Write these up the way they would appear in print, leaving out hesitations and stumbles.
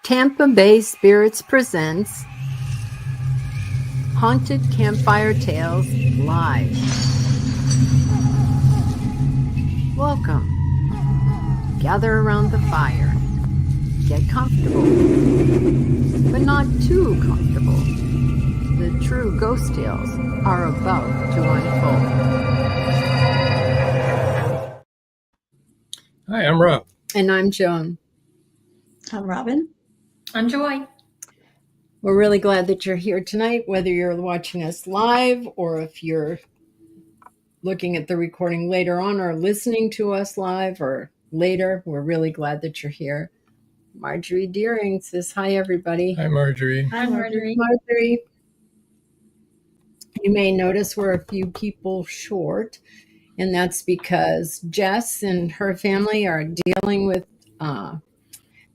Tampa Bay Spirits presents Haunted Campfire Tales Live. Welcome. Gather around the fire. Get comfortable, but not too comfortable. The true ghost tales are about to unfold. Hi, I'm Rob. And I'm Joan. I'm Robin. I'm Joy. We're really glad that you're here tonight, whether you're watching us live or if you're looking at the recording later on or listening to us live or later. We're really glad that you're here. Marjorie Deering says, hi, everybody. Hi, Marjorie. Hi, Marjorie. Marjorie. You may notice we're a few people short, and that's because Jess and her family are dealing with,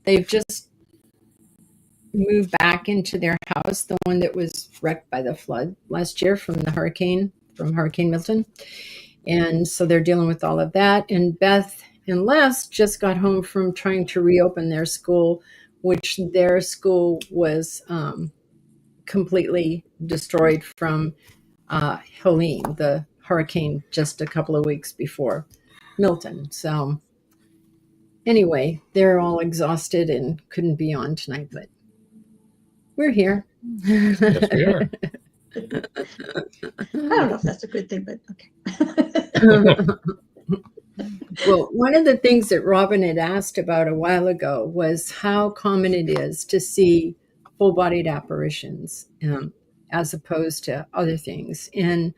they've just moved back into their house, the one that was wrecked by the flood last year from Hurricane Milton. And so they're dealing with all of that. And Beth and Les just got home from trying to reopen their school, which their school was completely destroyed from Helene, the hurricane, just a couple of weeks before Milton. So anyway, they're all exhausted and couldn't be on tonight, but we're here. Yes, we are. I don't know if that's a good thing, but okay. Well, one of the things that Robin had asked about a while ago was how common it is to see full-bodied apparitions as opposed to other things. And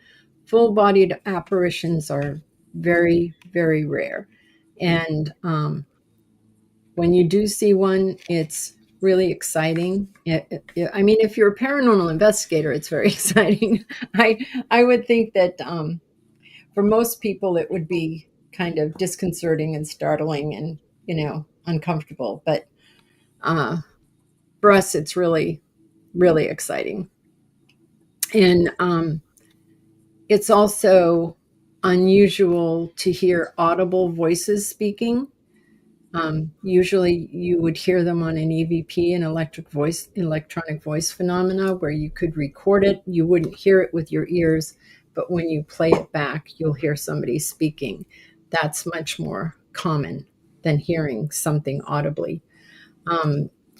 full-bodied apparitions are very, very rare. And when you do see one, it's really exciting. I mean, if you're a paranormal investigator, it's very exciting. I would think that for most people, it would be kind of disconcerting and startling and, uncomfortable. But for us, it's really, really exciting. And it's also unusual to hear audible voices speaking. Usually you would hear them on an EVP, an electronic voice phenomena, where you could record it. You wouldn't hear it with your ears, but when you play it back, you'll hear somebody speaking. That's much more common than hearing something audibly.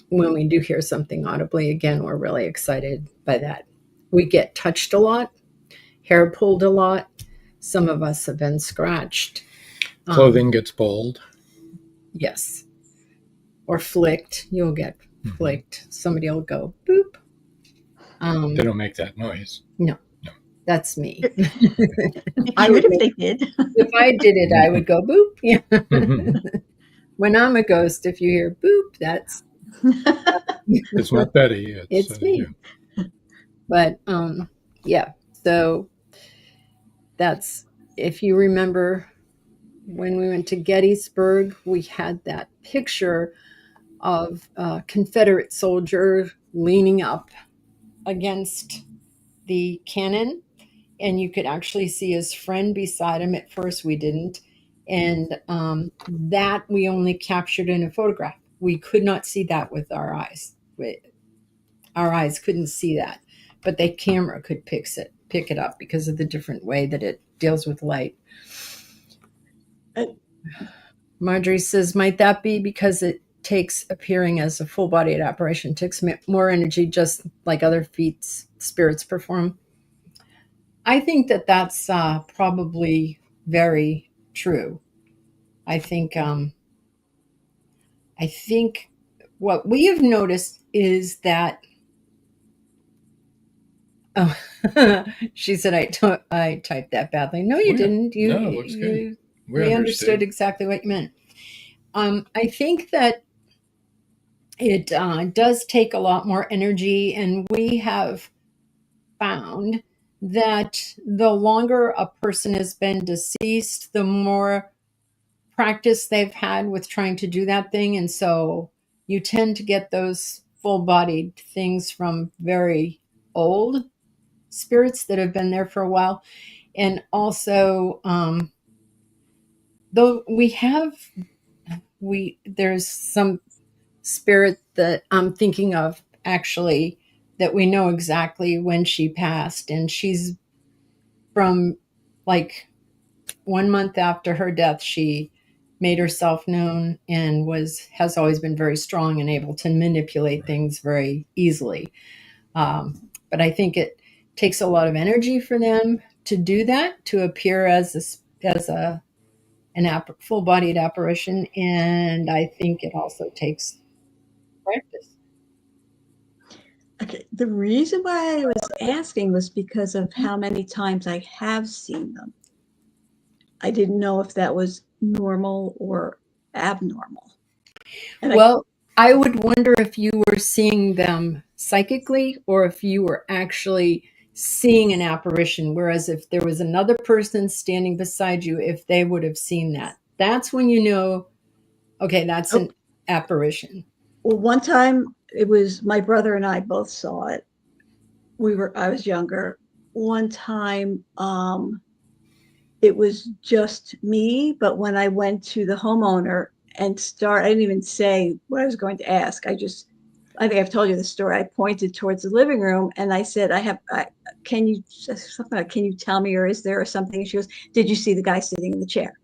When we do hear something audibly, again, we're really excited by that. We get touched a lot, hair pulled a lot. Some of us have been scratched. Clothing gets pulled. Yes. Or flicked. You'll get flicked. Somebody will go boop. They don't make that noise. No. That's me. I would if they did. If I did it, I would go boop. Yeah. When I'm a ghost, if you hear boop, that's it's not Betty. It's me. Yeah. But yeah. So that's, if you remember, when we went to Gettysburg, we had that picture of a Confederate soldier leaning up against the cannon, and you could actually see his friend beside him. At first we didn't, and that we only captured in a photograph. We could not see that with our eyes. Our eyes couldn't see that, but the camera could pick it up because of the different way that it deals with light. Marjorie says, might that be because it takes appearing as a full-bodied apparition, takes more energy, just like other feats spirits perform? I think that that's probably very true. I think what we have noticed is that she said I typed that badly. No, you didn't. No, it looks good. We understood exactly what you meant. I think that it does take a lot more energy, and we have found that the longer a person has been deceased, the more practice they've had with trying to do that thing. And so you tend to get those full-bodied things from very old spirits that have been there for a while. And also, though there's some spirit that I'm thinking of actually that we know exactly when she passed, and she's from like 1 month after her death, she made herself known and has always been very strong and able to manipulate things very easily. But I think it takes a lot of energy for them to do that, to appear as an full-bodied apparition, and I think it also takes practice. Okay, the reason why I was asking was because of how many times I have seen them. I didn't know if that was normal or abnormal. And I would wonder if you were seeing them psychically or if you were actually seeing an apparition, whereas if there was another person standing beside you, if they would have seen that, that's when you know, okay, that's an apparition. Well, one time it was my brother and I both saw it. I was younger. One time it was just me, but when I went to the homeowner and I didn't even say what I was going to ask. I think I've told you the story. I pointed towards the living room and I said, can you tell me, or is there or something? And she goes, did you see the guy sitting in the chair?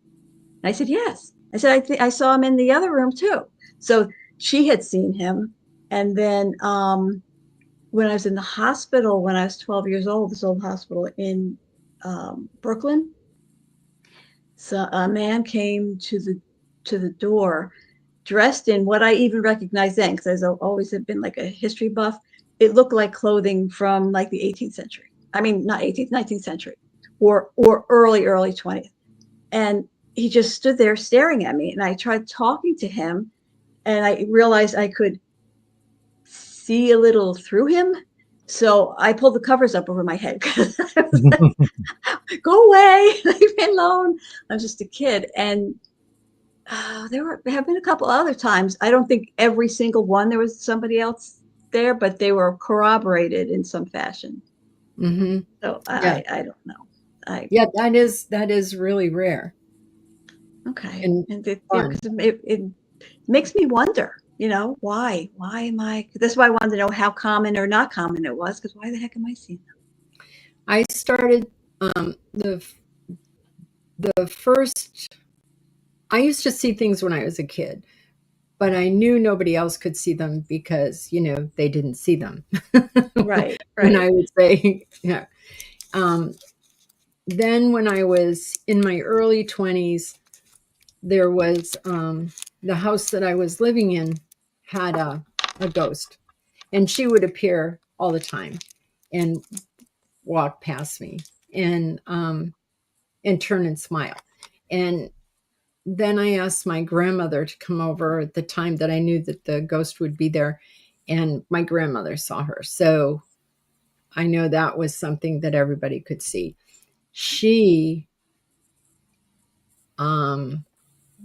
And I said, yes. I said, I saw him in the other room too. So she had seen him. And then when I was in the hospital, when I was 12 years old, this old hospital in Brooklyn, so a man came to the door dressed in what I even recognized then, because I always have been like a history buff. It looked like clothing from like the 18th century. I mean, not 18th, 19th century, or early 20th. And he just stood there staring at me. And I tried talking to him, and I realized I could see a little through him. So I pulled the covers up over my head because I was like, go away, leave me alone. I'm just a kid. And there have been a couple other times. I don't think every single one there was somebody else there, but they were corroborated in some fashion. Mm-hmm. So yeah. I don't know. That is really rare. Okay. And it makes me wonder, why am I? That's why I wanted to know how common or not common it was, because why the heck am I seeing them? I started the first. I used to see things when I was a kid, but I knew nobody else could see them because they didn't see them. Right. And I would say, yeah. Then when I was in my early 20s, there was the house that I was living in had a ghost, and she would appear all the time and walk past me and turn and smile. And then I asked my grandmother to come over at the time that I knew that the ghost would be there, and my grandmother saw her. So I know that was something that everybody could see. She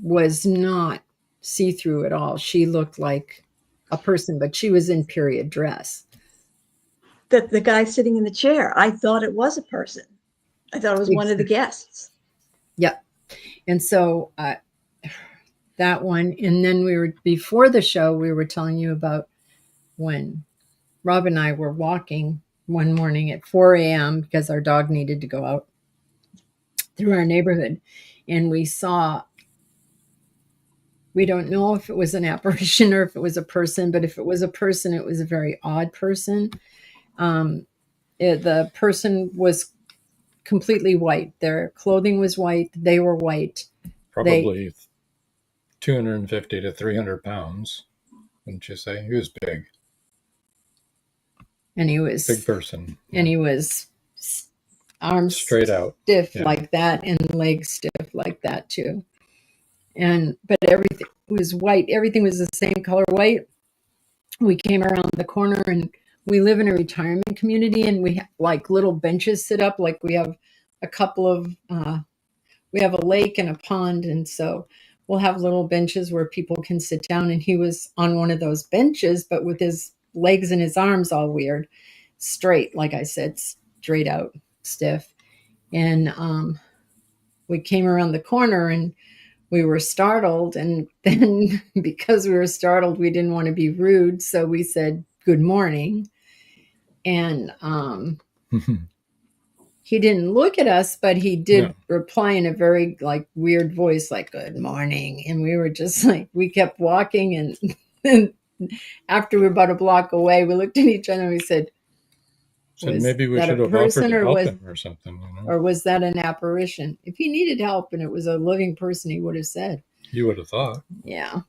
was not see-through at all. She looked like a person, but she was in period dress. The guy sitting in the chair, I thought it was a person. I thought it was one of the guests. Yep. And so that one, and then before the show, we were telling you about when Rob and I were walking one morning at 4 a.m. because our dog needed to go out through our neighborhood, and we don't know if it was an apparition or if it was a person, but if it was a person, it was a very odd person. The person was completely white. Their clothing was white. They were white. Probably 250 to 300 pounds, wouldn't you say? He was big. And he was big person. And he was arms straight out, stiff like that, and legs stiff like that too. But everything was white. Everything was the same color white. we came around the corner, and we live in a retirement community, and we have like little benches set up. Like we have a couple of, we have a lake and a pond. And so we'll have little benches where people can sit down. And he was on one of those benches, but with his legs and his arms all weird, straight, like I said, straight out, stiff. And we came around the corner, and we were startled. And then because we were startled, we didn't want to be rude. So we said, good morning. And he didn't look at us, but he did reply in a very like weird voice, like, good morning. And we were just like, we kept walking. And after we were about a block away, we looked at each other and we said, maybe we should have offered to help him or something. Or was that an apparition? If he needed help and it was a living person, he would have said. You would have thought. Yeah.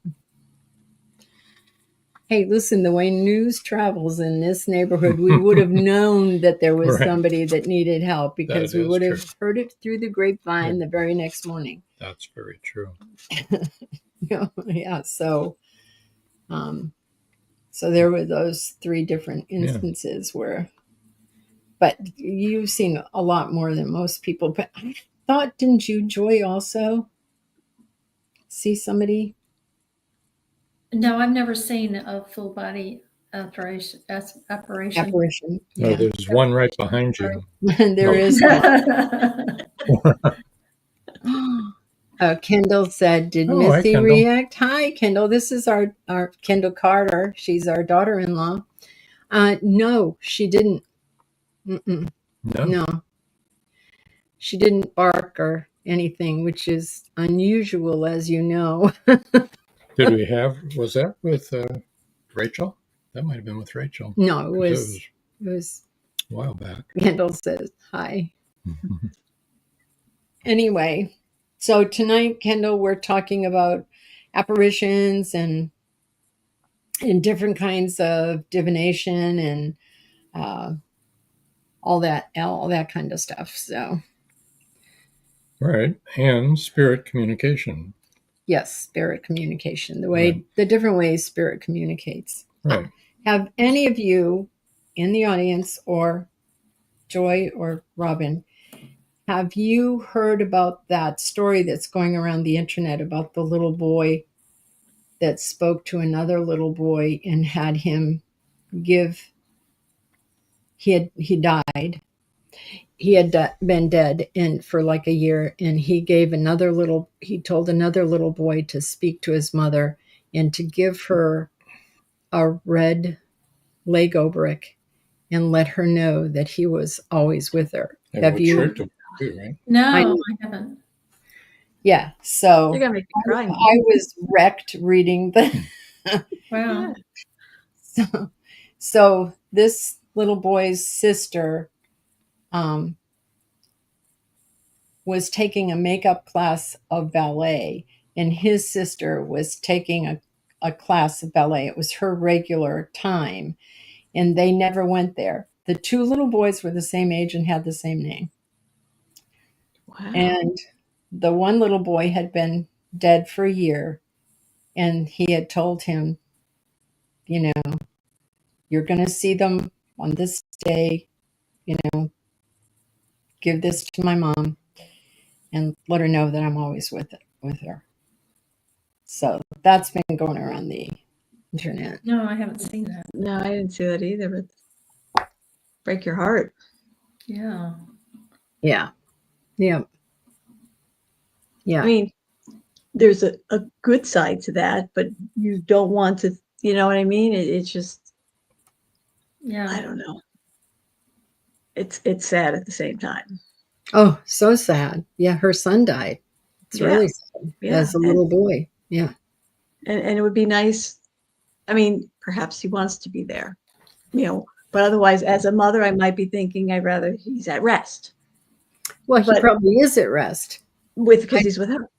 Hey, listen, the way news travels in this neighborhood, we would have known that there was somebody that needed help, because we would have heard it through the grapevine the very next morning. That's very true. Yeah. So there were those 3 different instances where, but you've seen a lot more than most people. But I thought, didn't you, Joy, also see somebody? No, I've never seen a full body apparition. Apparition. No, Yeah. there's one right behind you. There is one. Kendall said, did Missy react? Hi, Kendall. This is our Kendall Carter. She's our daughter-in-law. No, she didn't. No. She didn't bark or anything, which is unusual, as you know. Was that with Rachel? That might have been with Rachel. No, it was a while back. Kendall says hi. Anyway, so tonight, Kendall, we're talking about apparitions and different kinds of divination and all that kind of stuff. So, right, and spirit communication. Yes, spirit communication. The different ways spirit communicates. Right. Have any of you in the audience, or Joy or Robin, have you heard about that story that's going around the internet about the little boy that spoke to another little boy and had him give? He died. He had been dead for like a year, and he told another little boy to speak to his mother and to give her a red Lego brick and let her know that he was always with her. Have you? Right? No, I haven't. Yeah. So you're gonna make me cry. I was wrecked reading the. Wow. So this little boy's sister was taking a makeup class of ballet, and his sister was taking a class of ballet. It was her regular time, and they never went there. The 2 little boys were the same age and had the same name. Wow. And the one little boy had been dead for a year, and he had told him, you're going to see them on this day, give this to my mom and let her know that I'm always with her. So that's been going around the internet. No, I haven't seen that. No, I didn't see that either, but break your heart. Yeah. Yeah. I mean, there's a good side to that, but you don't want to, you know what I mean? It's just, I don't know. It's sad at the same time. Oh, so sad. Yeah, her son died. It's really sad. As a little boy. Yeah. And it would be nice. I mean, perhaps he wants to be there, but otherwise, as a mother, I might be thinking I'd rather he's at rest. Well, he probably is at rest. Because he's with her.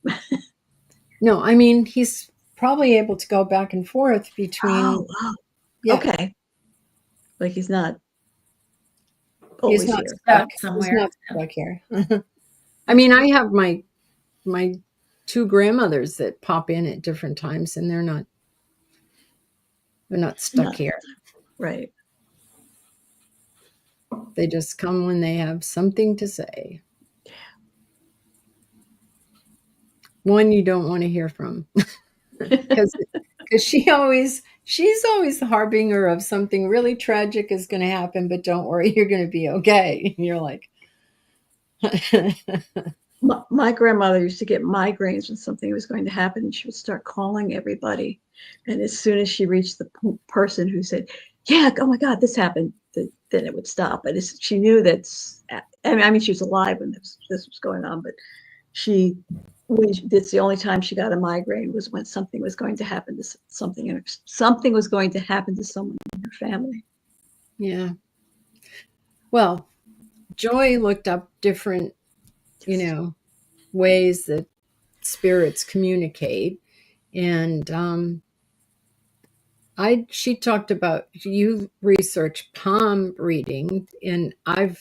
No, I mean, he's probably able to go back and forth between. Oh, wow. Yeah. Okay. Like he's not always he's not here. stuck somewhere. He's not stuck here. I mean, I have my 2 grandmothers that pop in at different times, and they're not. They're not stuck Not- here. Right. They just come when they have something to say. One you don't want to hear from. Because she's always the harbinger of something really tragic is going to happen, but don't worry, you're going to be okay. And you're like, My grandmother used to get migraines when something was going to happen, and she would start calling everybody. And as soon as she reached the person who said, "Yeah, oh my God, this happened," then it would stop. But she knew that. I mean, she was alive when this was going on, but it's the only time she got a migraine was when something was going to happen to something was going to happen to someone in her family. yeah. Well, Joy looked up different, ways that spirits communicate, and she talked about, you research palm reading, and I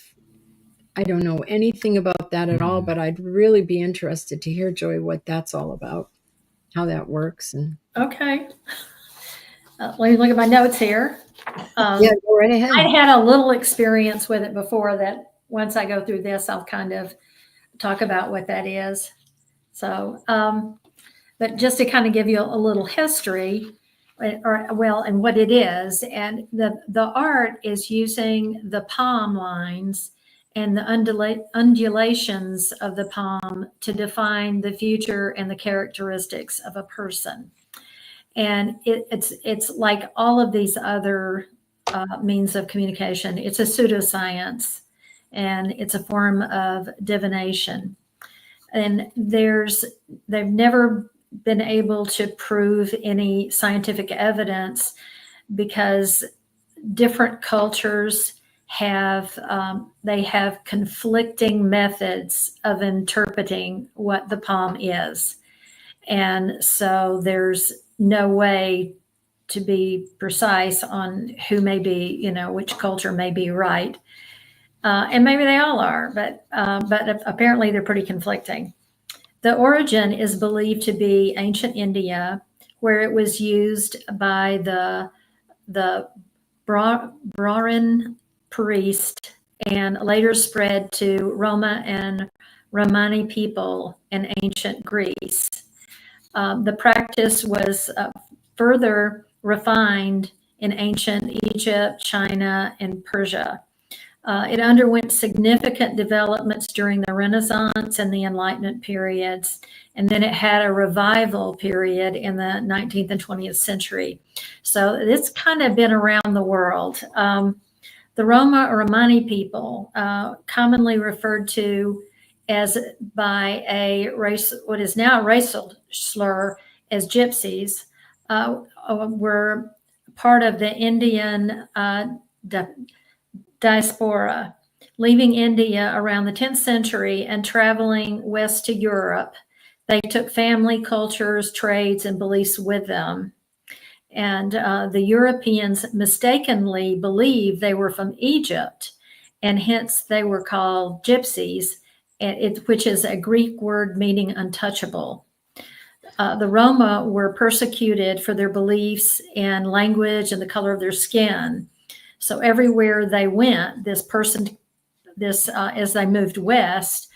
don't know anything about that at all, but I'd really be interested to hear, Joy, what that's all about, how that works. And Okay. Let me look at my notes here. yeah, go right ahead. I had a little experience with it before that. Once I go through this, I'll kind of talk about what that is. So, but just to kind of give you a little history, and what it is, and the art is using the palm lines and the undulations of the palm to define the future and the characteristics of a person. And it's like all of these other means of communication. It's a pseudoscience, and it's a form of divination. And they've never been able to prove any scientific evidence, because different cultures have conflicting methods of interpreting what the palm is. And so there's no way to be precise on who may be, which culture may be right. And maybe they all are, but apparently they're pretty conflicting. The origin is believed to be ancient India, where it was used by the Brahmin priest, and later spread to Roma and Romani people in ancient Greece. The practice was further refined in ancient Egypt, China, and Persia. It underwent significant developments during the Renaissance and the Enlightenment periods, and then it had a revival period in the 19th and 20th century. So it's kind of been around the world. The Roma or Romani people, commonly referred to as by a race, what is now a racial slur, as gypsies, were part of the Indian diaspora, leaving India around the 10th century and traveling west to Europe. They took family, cultures, trades, and beliefs with them. And the Europeans mistakenly believed they were from Egypt, and hence they were called gypsies, which is a Greek word meaning untouchable. The Roma were persecuted for their beliefs and language and the color of their skin. So everywhere they went, as they moved west,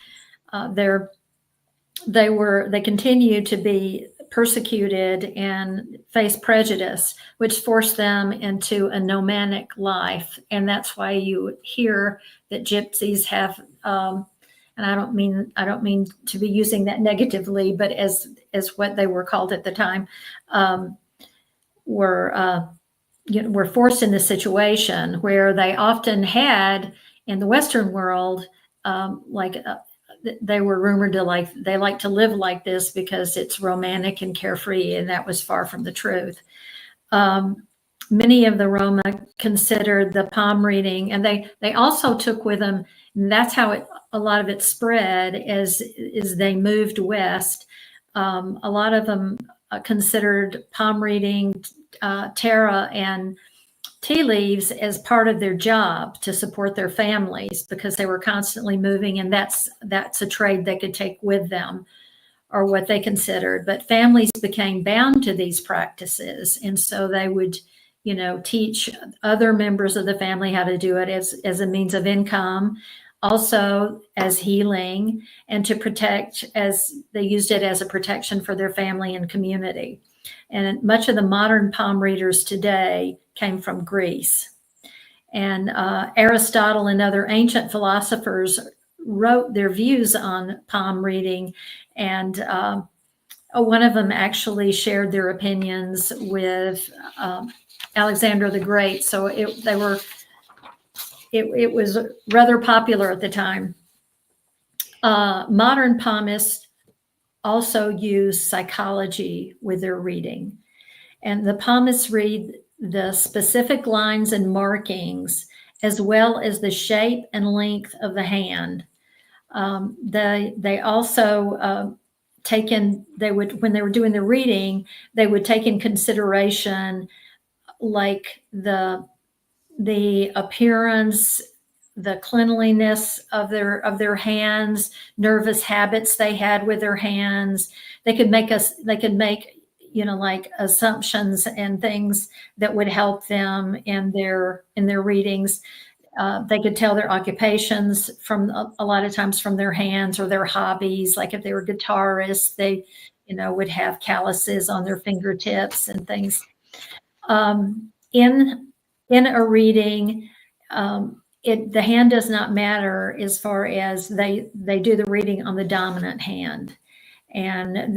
they continued to be persecuted and face prejudice, which forced them into a nomadic life. And that's why you hear that gypsies have, and I don't mean to be using that negatively, but as what they were called at the time, were forced in this situation where they often had, in the Western world, they were rumored to they like to live like this because it's romantic and carefree, and that was far from the truth. Many of the Roma considered the palm reading, and they also took with them, and that's how a lot of it spread as they moved west. A lot of them considered palm reading, tarot, and tea leaves as part of their job to support their families, because they were constantly moving, and that's a trade they could take with them, or what they considered. But families became bound to these practices, and so they would, teach other members of the family how to do it as a means of income, also as healing, and to protect, as they used it as a protection for their family and community. And much of the modern palm readers today came from Greece. And Aristotle and other ancient philosophers wrote their views on palm reading, and one of them actually shared their opinions with Alexander the Great. So it was rather popular at the time. Modern palmists also use psychology with their reading. And the palmists read the specific lines and markings, as well as the shape and length of the hand. They also when they were doing the reading, they would take in consideration like the appearance, the cleanliness of their hands, nervous habits they had with their hands. They could make like assumptions and things that would help them in their readings. They could tell their occupations from a lot of times from their hands, or their hobbies. Like if they were guitarists, they, would have calluses on their fingertips and things. In a reading, the hand does not matter as far as they do the reading on the dominant hand. And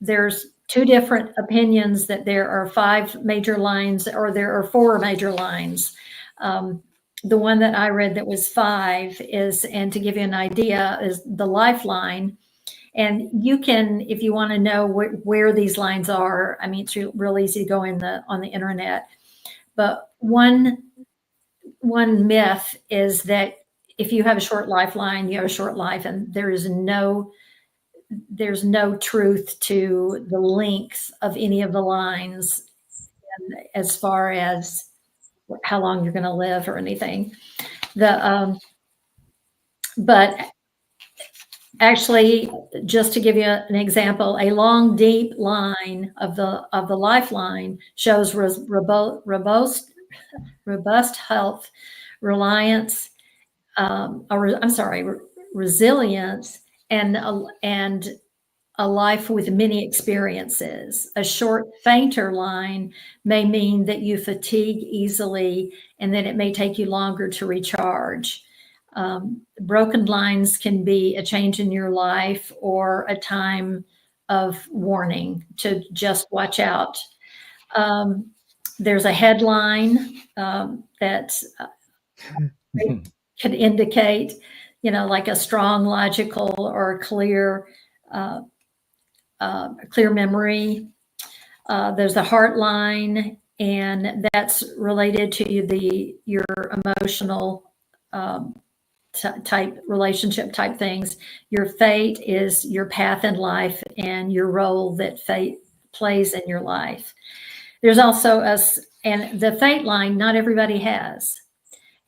there's two different opinions that there are 5 major lines, or there are 4 major lines. The one that I read that was 5 is, and to give you an idea, is the lifeline. And you can, if you want to know where these lines are, I mean, it's real easy to go on the internet. But one myth is that if you have a short lifeline, you have a short life, and there's no truth to the length of any of the lines as far as how long you're going to live or anything. But actually, just to give you an example, a long, deep line of the lifeline shows robust health, resilience, and a life with many experiences. A short, fainter line may mean that you fatigue easily and that it may take you longer to recharge. Broken lines can be a change in your life or a time of warning to just watch out. There's a headline that could indicate, like a strong, logical, or clear memory. There's a heart line, and that's related to your emotional type relationship type things. Your fate is your path in life and your role that fate plays in your life. There's also and the fate line, not everybody has.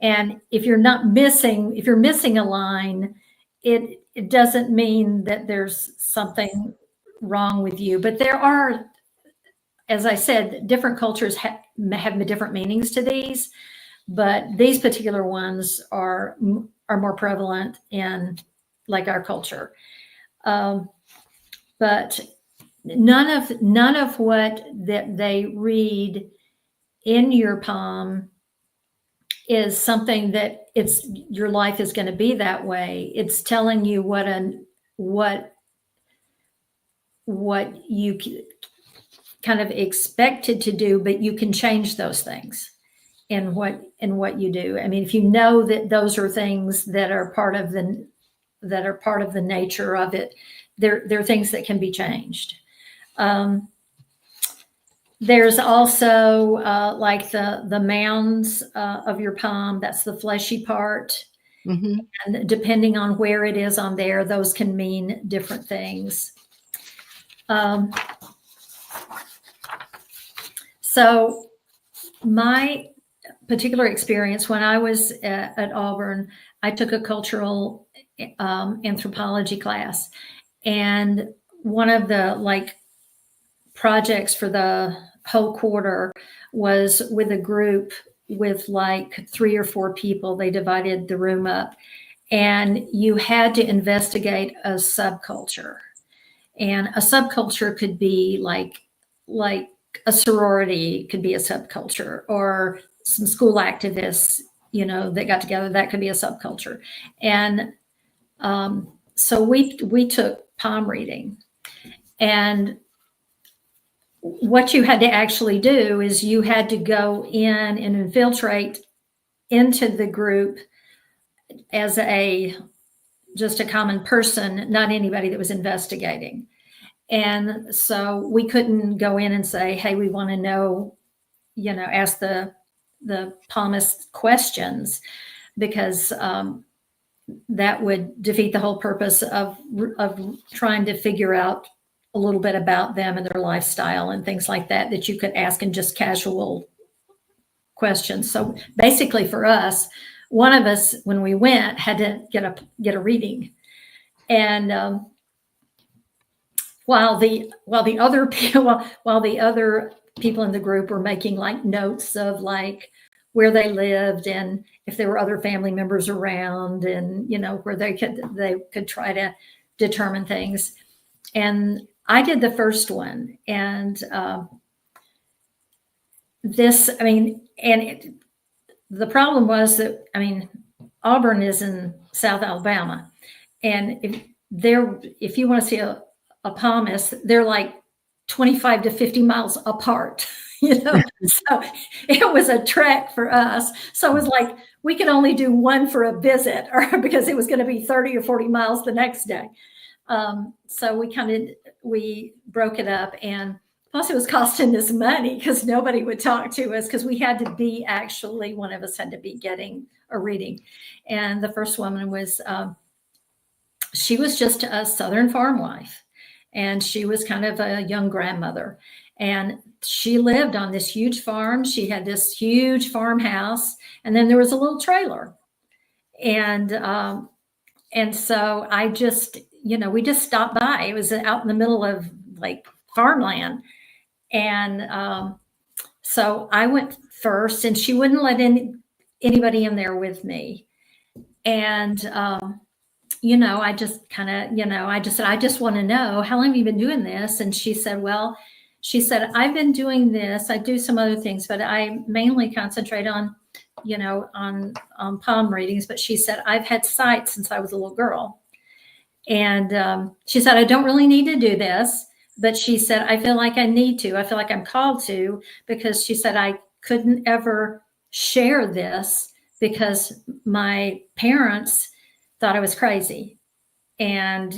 And if you're missing a line, it doesn't mean that there's something wrong with you. But there are, as I said, different cultures have different meanings to these, but these particular ones are more prevalent in like our culture. But none of what that they read in your palm is something that your life is going to be that way. It's telling you what you kind of expected to do, but you can change those things in what you do. I mean, if you know that those are things that are part of the nature of it, they're things that can be changed. There's also like the mounds of your palm. That's the fleshy part. Mm-hmm. And depending on where it is on there, those can mean different things. So my particular experience when I was at Auburn, I took a cultural anthropology class, and one of the projects for the whole quarter was with a group with like 3 or 4 people. They divided the room up, and you had to investigate a subculture. And a subculture could be like a sorority could be a subculture, or some school activists, that got together, that could be a subculture. And so we took palm reading, and what you had to actually do is you had to go in and infiltrate into the group as just a common person, not anybody that was investigating. And so we couldn't go in and say, hey, we want to know, ask the palmist questions, because that would defeat the whole purpose of trying to figure out a little bit about them and their lifestyle and things like that you could ask in just casual questions. So basically for us, one of us, when we went, had to get a reading. And while the other people in the group were making like notes of like where they lived and if there were other family members around, and where they could try to determine things. And I did the first one, and the problem was that, Auburn is in South Alabama, and if you want to see a palmist, they're like 25 to 50 miles apart, so it was a trek for us. So it was like, we could only do one for a visit, or because it was going to be 30 or 40 miles the next day. So we broke it up, and plus it was costing us money because nobody would talk to us, because we had to be one of us had to be getting a reading. And the first woman was, she was just a Southern farm wife, and she was kind of a young grandmother, and she lived on this huge farm. She had this huge farmhouse, and then there was a little trailer. And so I just, we just stopped by. It was out in the middle of like farmland. And so I went first, and she wouldn't let anybody in there with me. And, I just kind of, I just said, I just want to know, how long have you been doing this? And she said, I've been doing this. I do some other things, but I mainly concentrate on, on palm readings. But she said, I've had sight since I was a little girl. And she said, I don't really need to do this. But she said, I feel like I need to. I feel like I'm called to, because she said, I couldn't ever share this because my parents thought I was crazy and,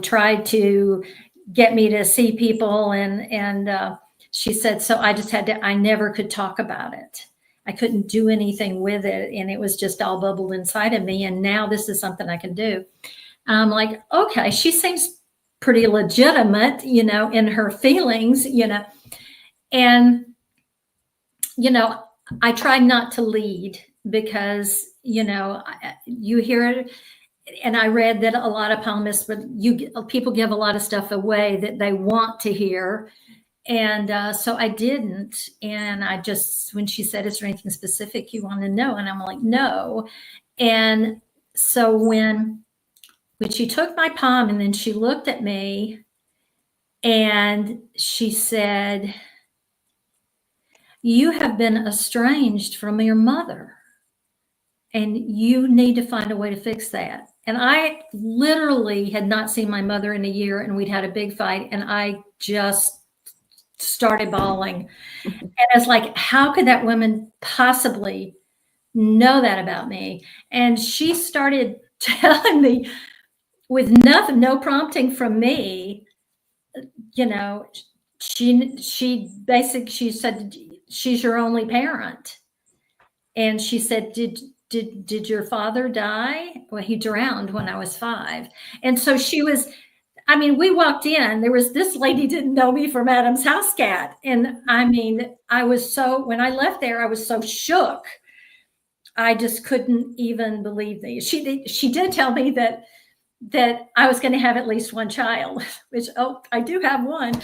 tried to get me to see people. And she said, so I just I never could talk about it. I couldn't do anything with it. And it was just all bubbled inside of me. And now this is something I can do. I'm like, okay, she seems pretty legitimate, in her feelings, and, I tried not to lead because, you hear it. And I read that a lot of palmists, people give a lot of stuff away that they want to hear. And so I didn't. And I just, when she said, is there anything specific you want to know? And I'm like, no. And so when she took my palm, and then she looked at me and she said, you have been estranged from your mother, and you need to find a way to fix that. And I literally had not seen my mother in a year, and we'd had a big fight, and I just started bawling. And I was like, how could that woman possibly know that about me? And she started telling me, with no prompting from me, she said, she's your only parent. And she said, did your father die? Well, he drowned when I was 5. And so she was, we walked in, there was this lady didn't know me from Adam's house cat. And I was when I left there, I was so shook. I just couldn't even believe these. She did tell me that I was going to have at least one child, which, I do have one.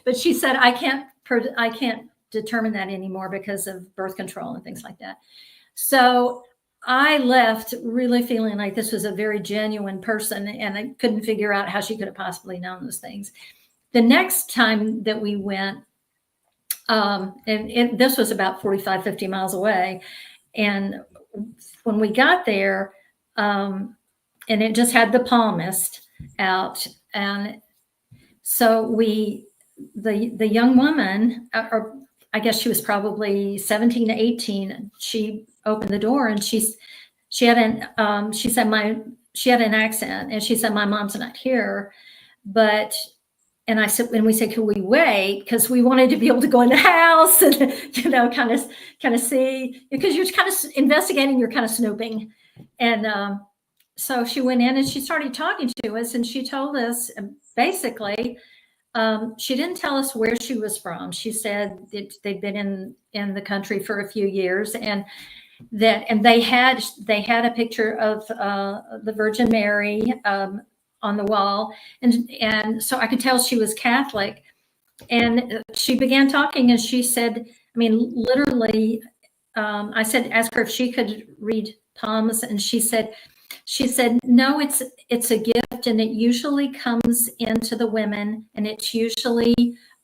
But she said, I can't determine that anymore because of birth control and things like that. So I left really feeling like this was a very genuine person, and I couldn't figure out how she could have possibly known those things. The next time that we went, and this was about 45, 50 miles away. And when we got there, and it just had the palmist out. And so the young woman, or I guess she was probably 17 to 18, she opened the door and she had an accent, and she said, "My mom's not here." And I said, and we said, "Can we wait?" Because we wanted to be able to go in the house and, kind of see, because you're kind of investigating, you're kind of snooping. And so she went in and she started talking to us, and she told us basically, she didn't tell us where she was from. She said that they'd been in the country for a few years, and they had a picture of the Virgin Mary on the wall, and so I could tell she was Catholic. And she began talking, and she said, I mean, literally, I said, ask her if she could read palms, and she said, "No, it's a gift, and it usually comes into the women, and it's usually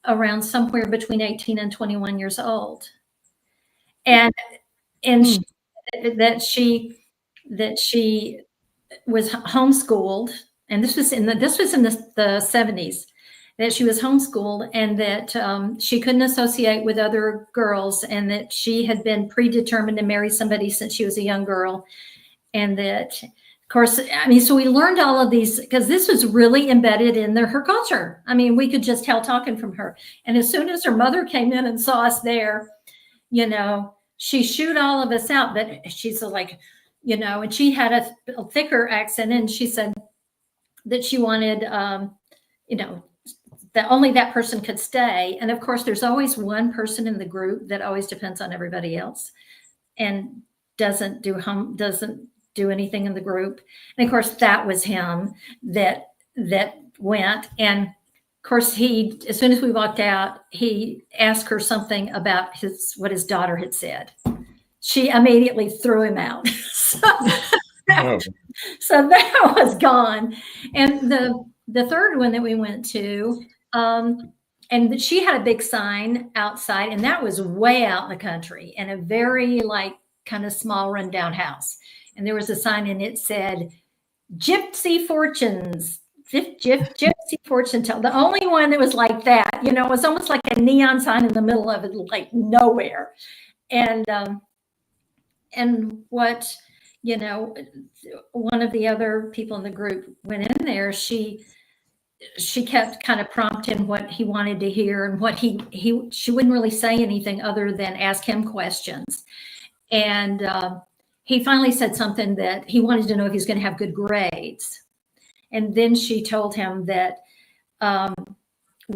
around somewhere between 18 and 21 years old." And she, that she was homeschooled, and this was in the 70s, that she was homeschooled, and that she couldn't associate with other girls, and that she had been predetermined to marry somebody since she was a young girl. And that, of course, I mean, so we learned all of these because this was really embedded in her culture. I mean, we could just tell talking from her. And as soon as her mother came in and saw us there, she shooed all of us out. But she's like, and she had a thicker accent, and she said that she wanted, that only that person could stay. And of course, there's always one person in the group that always depends on everybody else and doesn't do anything in the group. And of course, that was him that went. And of course, as soon as we walked out, he asked her something about what his daughter had said. She immediately threw him out. So that was gone. And the third one that we went to, and she had a big sign outside, and that was way out in the country, in a very kind of small rundown house. And there was a sign, and it said, "Gypsy Fortunes, Gypsy Fortune Teller." The only one that was like that, it was almost like a neon sign in the middle of it, like nowhere. And what, one of the other people in the group went in there, she kept kind of prompting what he wanted to hear, and what she wouldn't really say anything other than ask him questions. And he finally said something that he wanted to know if he was going to have good grades. And then she told him that,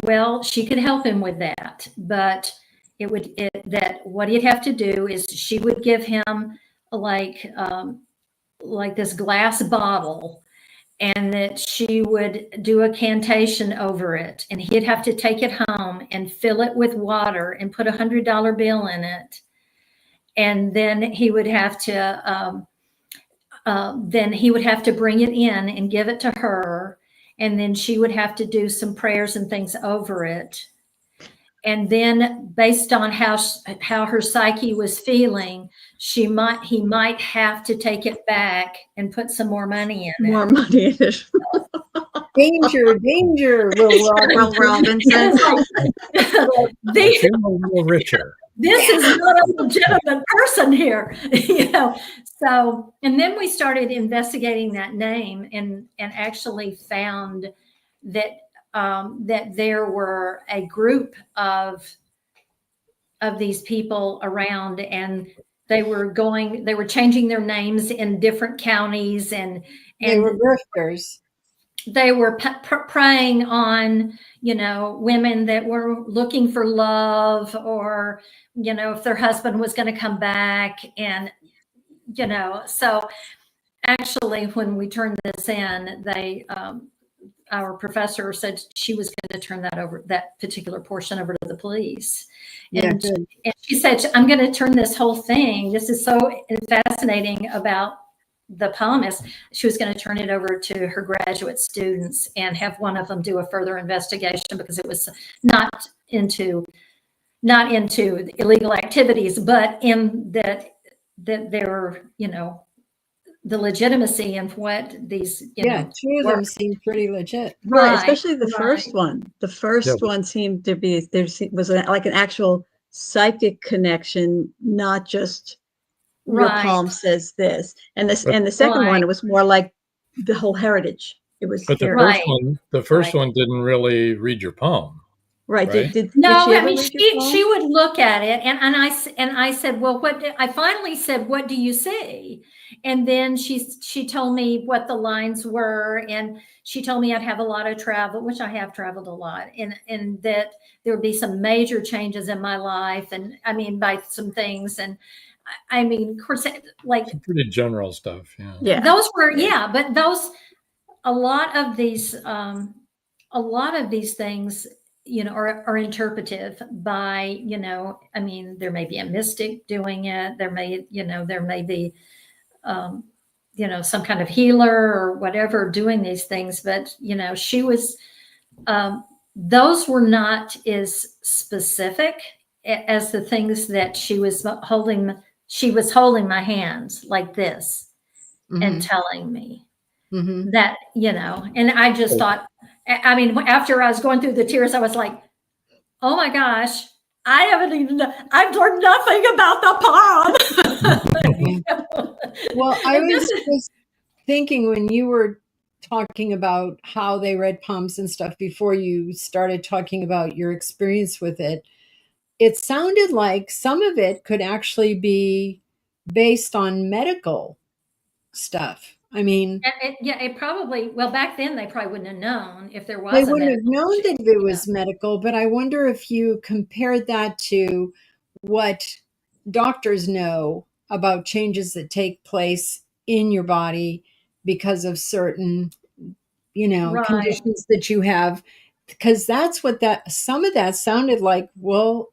well, she could help him with that, but that what he'd have to do is she would give him like this glass bottle, and that she would do a cantation over it, and he'd have to take it home and fill it with water and put $100 bill in it. And then he would have to bring it in and give it to her. And then she would have to do some prayers and things over it. And then based on how her psyche was feeling, he might have to take it back and put some more money in it. More money in it. Danger, Will Robinson. Feel a little richer. This is not a legitimate person here, So, and then we started investigating that name, and actually found that there were a group of these people around, and they were changing their names in different counties, and they were grifters. They were preying on, women that were looking for love, or, if their husband was going to come back. And, so actually when we turned this in, our professor said she was going to turn that particular portion over to the police. Yeah, And, good. and she said, I'm going to turn this whole thing. This is so fascinating about the poem is she was going to turn it over to her graduate students and have one of them do a further investigation because it was not into illegal activities, but in that there were, the legitimacy of what these, two of them seem pretty legit. Right, Right, especially the right. first one. The first Yeah. one seemed to be, was like an actual psychic connection, not just your Right. palm says this. And But- the second Right. one, it was more like the whole heritage. It was But the heritage. first Right. one didn't really read your palm. Right. Right? Did No, she I ever mean, read your palm? she would look at it and I said, well, I finally said, what do you see? And then she told me what the lines were. And she told me I'd have a lot of travel, which I have traveled a lot, and that there would be some major changes in my life. And I mean, by some things. And I mean, of course, like Some pretty general stuff. Yeah. Yeah. those were, but a lot of these things, are interpretive by, I mean, there may be a mystic doing it. There may be, some kind of healer or whatever doing these things. But, she was, those were not as specific as the things that she was holding. She was holding my hands like this and telling me that, and I just thought, I mean, after I was going through the tears, I was like, oh my gosh, I've learned nothing about the palm. Well, I was just thinking when you were talking about how they read palms and stuff before you started talking about your experience with it, it sounded like some of it could actually be based on medical stuff. I mean, It probably, well, back then they probably wouldn't have known if there was they a wouldn't have medical known issue. that it was medical, but I wonder if you compared that to what doctors know about changes that take place in your body because of certain, Right. conditions that you have, because that's what some of that sounded like. Well,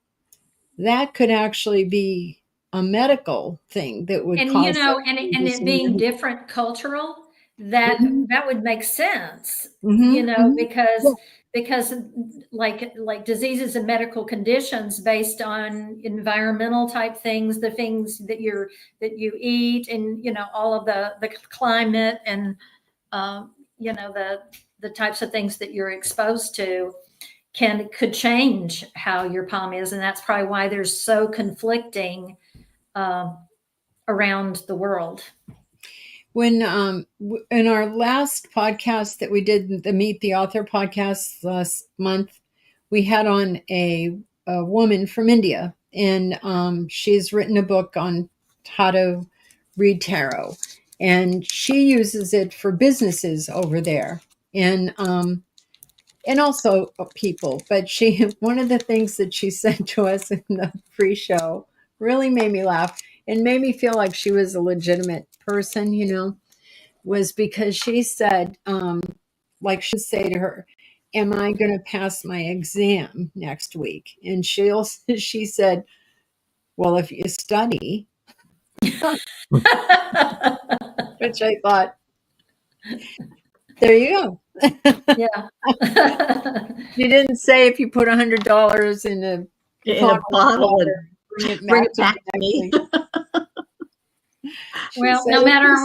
that could actually be a medical thing that would And cause and it being different cultural, that would make sense, because like diseases and medical conditions based on environmental type things, the things that you eat, and all of the climate, and the types of things that you're exposed to could change how your palm is, and that's probably why there's so conflicting around the world. When in our last podcast that we did, the Meet the Author podcast last month, we had on a woman from India, and she's written a book on how to read tarot, and she uses it for businesses over there, and also people. But one of the things that she said to us in the pre-show really made me laugh and made me feel like she was a legitimate person, was because she said, like she'd say to her, am I going to pass my exam next week? And she said, well, if you study, which I thought, there you go. Yeah. You didn't say if you put $100 in a bottle and bring it back to me. Well, no matter,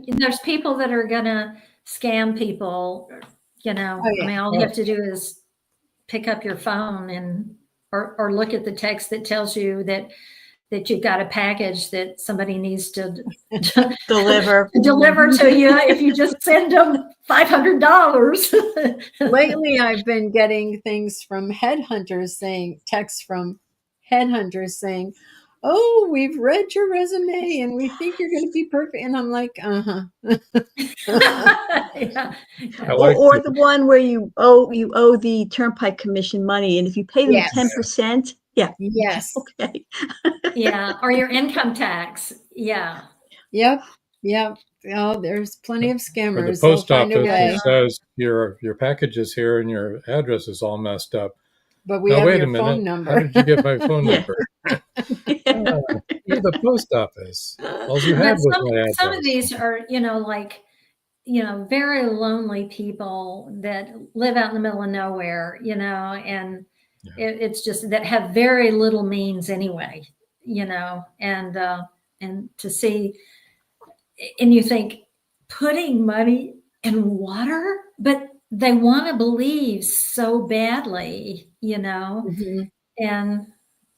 there's people that are gonna scam people, Oh, yeah. I mean, all you have to do is pick up your phone or look at the text that tells you that you've got a package that somebody needs to deliver to you if you just send them $500. Lately, I've been getting things from texts from headhunters saying, oh, we've read your resume and we think you're going to be perfect. And I'm like, Yeah. or the one where you owe the Turnpike Commission money, and if you pay them Yes. 10%, yes. Okay. Yeah, or your income tax. Yeah. Yep. Yeah. Oh, there's plenty of Or the scammers. They'll post find a office way. that says your package is here and your address is all messed up. But we Now, have wait a your minute. phone How number. did you get my phone Yeah. number? You're the post office. All you But had was my some of address. these are, like, very lonely people that live out in the middle of nowhere, and Yeah. it's just that have very little means anyway, and to see, and you think putting money in water, but they want to believe so badly, Mhm. and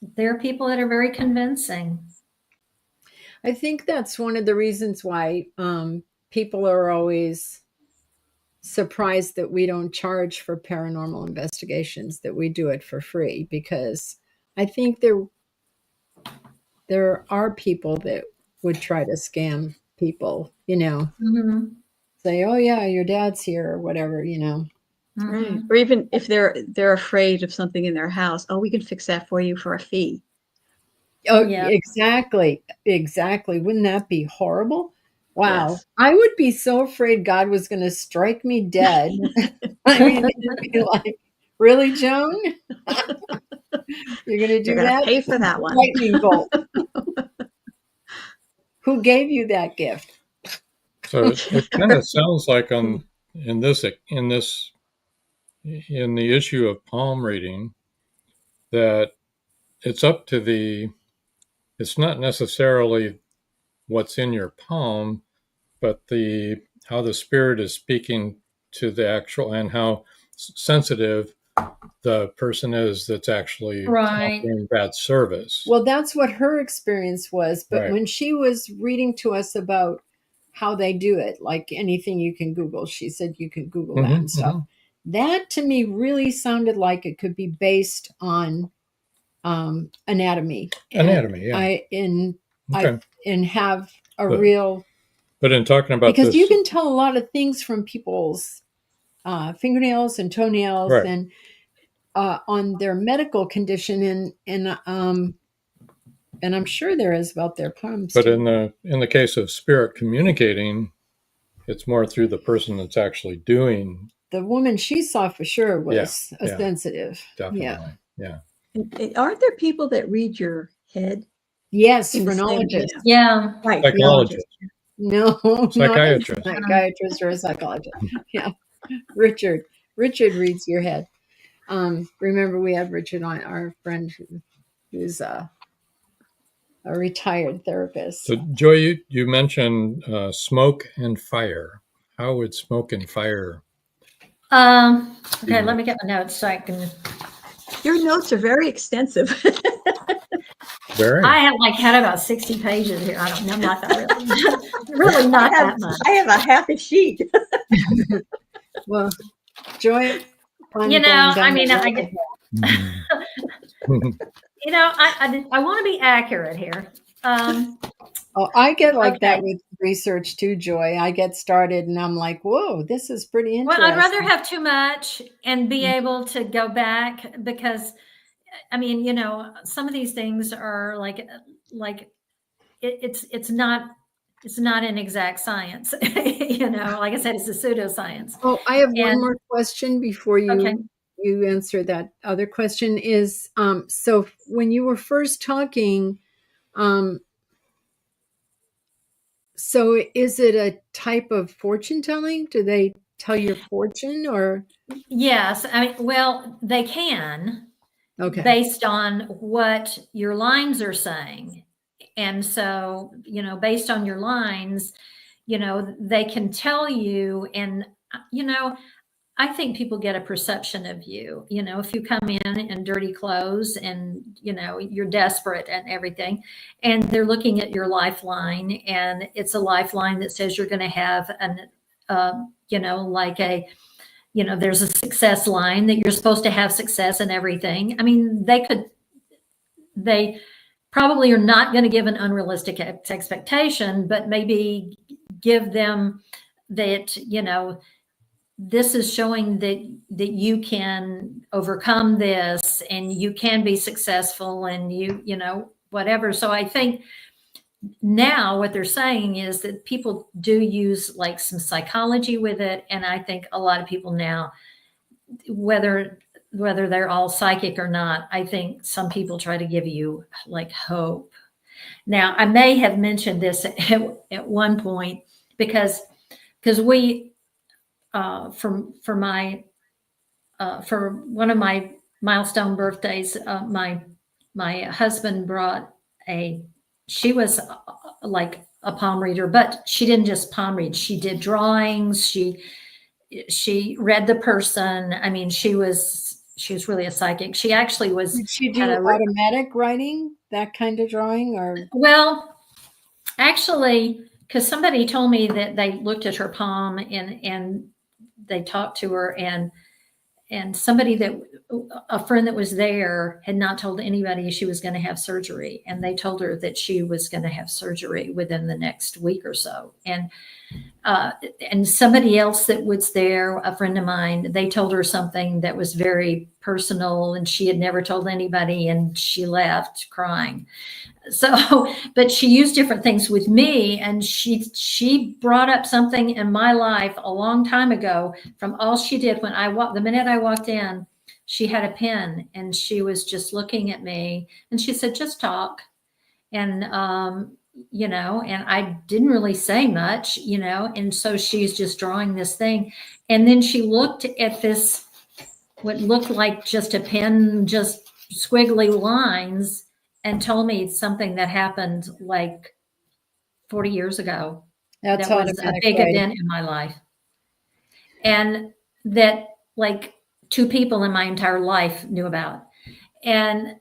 there are people that are very convincing. I think that's one of the reasons why people are always surprised that we don't charge for paranormal investigations, that we do it for free, because I think there are people that would try to scam people, Mhm. say, oh yeah, your dad's here or whatever, Right. Mhm. Or even if they're afraid of something in their house, oh, we can fix that for you for a fee. Oh, Yeah. exactly. Exactly. Wouldn't that be horrible? Wow. Yes. I would be so afraid God was going to strike me dead. I mean, it'd be like, really, Joan? You're going to You're do gonna that? pay for that one. Lightning bolt. Who gave you that gift? So it kind of sounds like in the issue of palm reading that it's up to it's not necessarily what's in your palm, but how the spirit is speaking to the actual and how sensitive the person is that's actually Right. offering that service. Well, that's what her experience was. But Right. when she was reading to us about how they do it, like anything you can Google, she said you can Google that and stuff. That to me really sounded like it could be based on anatomy. Anatomy, yeah. And have a But- real, But in talking about because this, you can tell a lot of things from people's fingernails and toenails Right. and on their medical condition, and I'm sure there is about their palms. but too. in the case of spirit communicating, it's more through the person that's actually doing. The woman she saw for sure was Yeah. sensitive. Definitely. Yeah. Aren't there people that read your head? Yes, In the same phrenologist. vein. Yeah. Right. Psychologist. No, Psychiatrist. not a psychiatrist or a psychologist. Yeah, Richard reads your head. Remember, we have Richard on, our friend who's a retired therapist. So, Joy, you mentioned smoke and fire. How would smoke and fire? Okay, let me get my notes so I can. Your notes are very extensive. Very. I have had about 60 pages here. I don't know, not that really not that much. I have a half a sheet. Well, Joy, I mean, I get, Mhm. I want to be accurate here. I get like that Okay. with research too, Joy. I get started and I'm like, whoa, this is pretty interesting. Well, I'd rather have too much and be able to go back, because I mean, some of these things are like it's not an exact science. Like I said, it's a pseudoscience. Oh, I have one And- more question before Okay. you answer that other question. Is so when you were first talking, so is it a type of fortune telling? Do they tell your fortune or? Yes, I mean, well, they can, Okay. based on what your lines are saying. And so, based on your lines, they can tell you, and, I think people get a perception of you, if you come in dirty clothes and, you're desperate and everything, and they're looking at your lifeline, and it's a lifeline that says you're going to have there's a success line that you're supposed to have success and everything. I mean, they probably are not going to give an unrealistic expectation, but maybe give them that, this is showing that you can overcome this and you can be successful and whatever. So I think now what they're saying is that people do use like some psychology with it. And I think a lot of people now, whether they're all psychic or not, I think some people try to give you like hope. Now, I may have mentioned this at one point because we for my for one of my milestone birthdays, my husband brought she was like a palm reader, but she didn't just palm read. She did drawings. She read the person. I mean, she was really a psychic. She actually Did she had do automatic writing, that kind of drawing, or? Well, actually, because somebody told me that they looked at her palm and they talked to her, and a friend that was there had not told anybody she was going to have surgery, and they told her that she was going to have surgery within the next week or so. And somebody else that was there, a friend of mine, they told her something that was very personal, and she had never told anybody, and she left crying. So, but she used different things with me, and she brought up something in my life a long time ago from all she did when the minute I walked in, she had a pen and she was just looking at me, and she said, just talk. And, and I didn't really say much, and so she's just drawing this thing. And then she looked at this, what looked like just a pen, just squiggly lines, and told me something that happened like 40 years ago. That's that was a big event in my life. And that like 2 people in my entire life knew about. And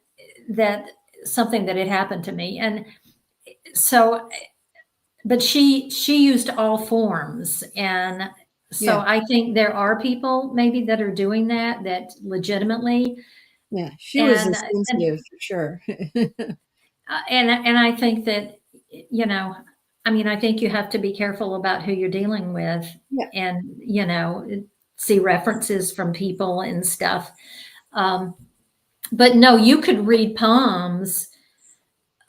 that something that had happened to me. And so, but she used all forms. And so Yeah. I think there are people maybe that are doing that legitimately. Yeah, she was a sensitive for sure. And I think that, I think you have to be careful about who you're dealing with. Yeah. And, see references from people and stuff. But no, you could read palms.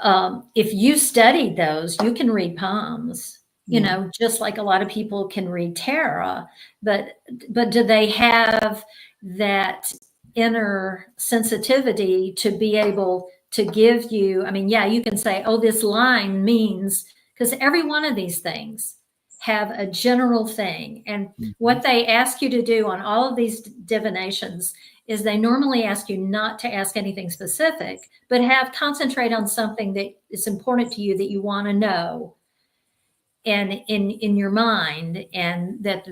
If you studied those, you can read palms, just like a lot of people can read tarot. But do they have that inner sensitivity to be able to give you? I mean, yeah, you can say, oh, this line means, because every one of these things have a general thing. And what they ask you to do on all of these divinations is they normally ask you not to ask anything specific, but concentrate on something that is important to you that you want to know, and in your mind, and that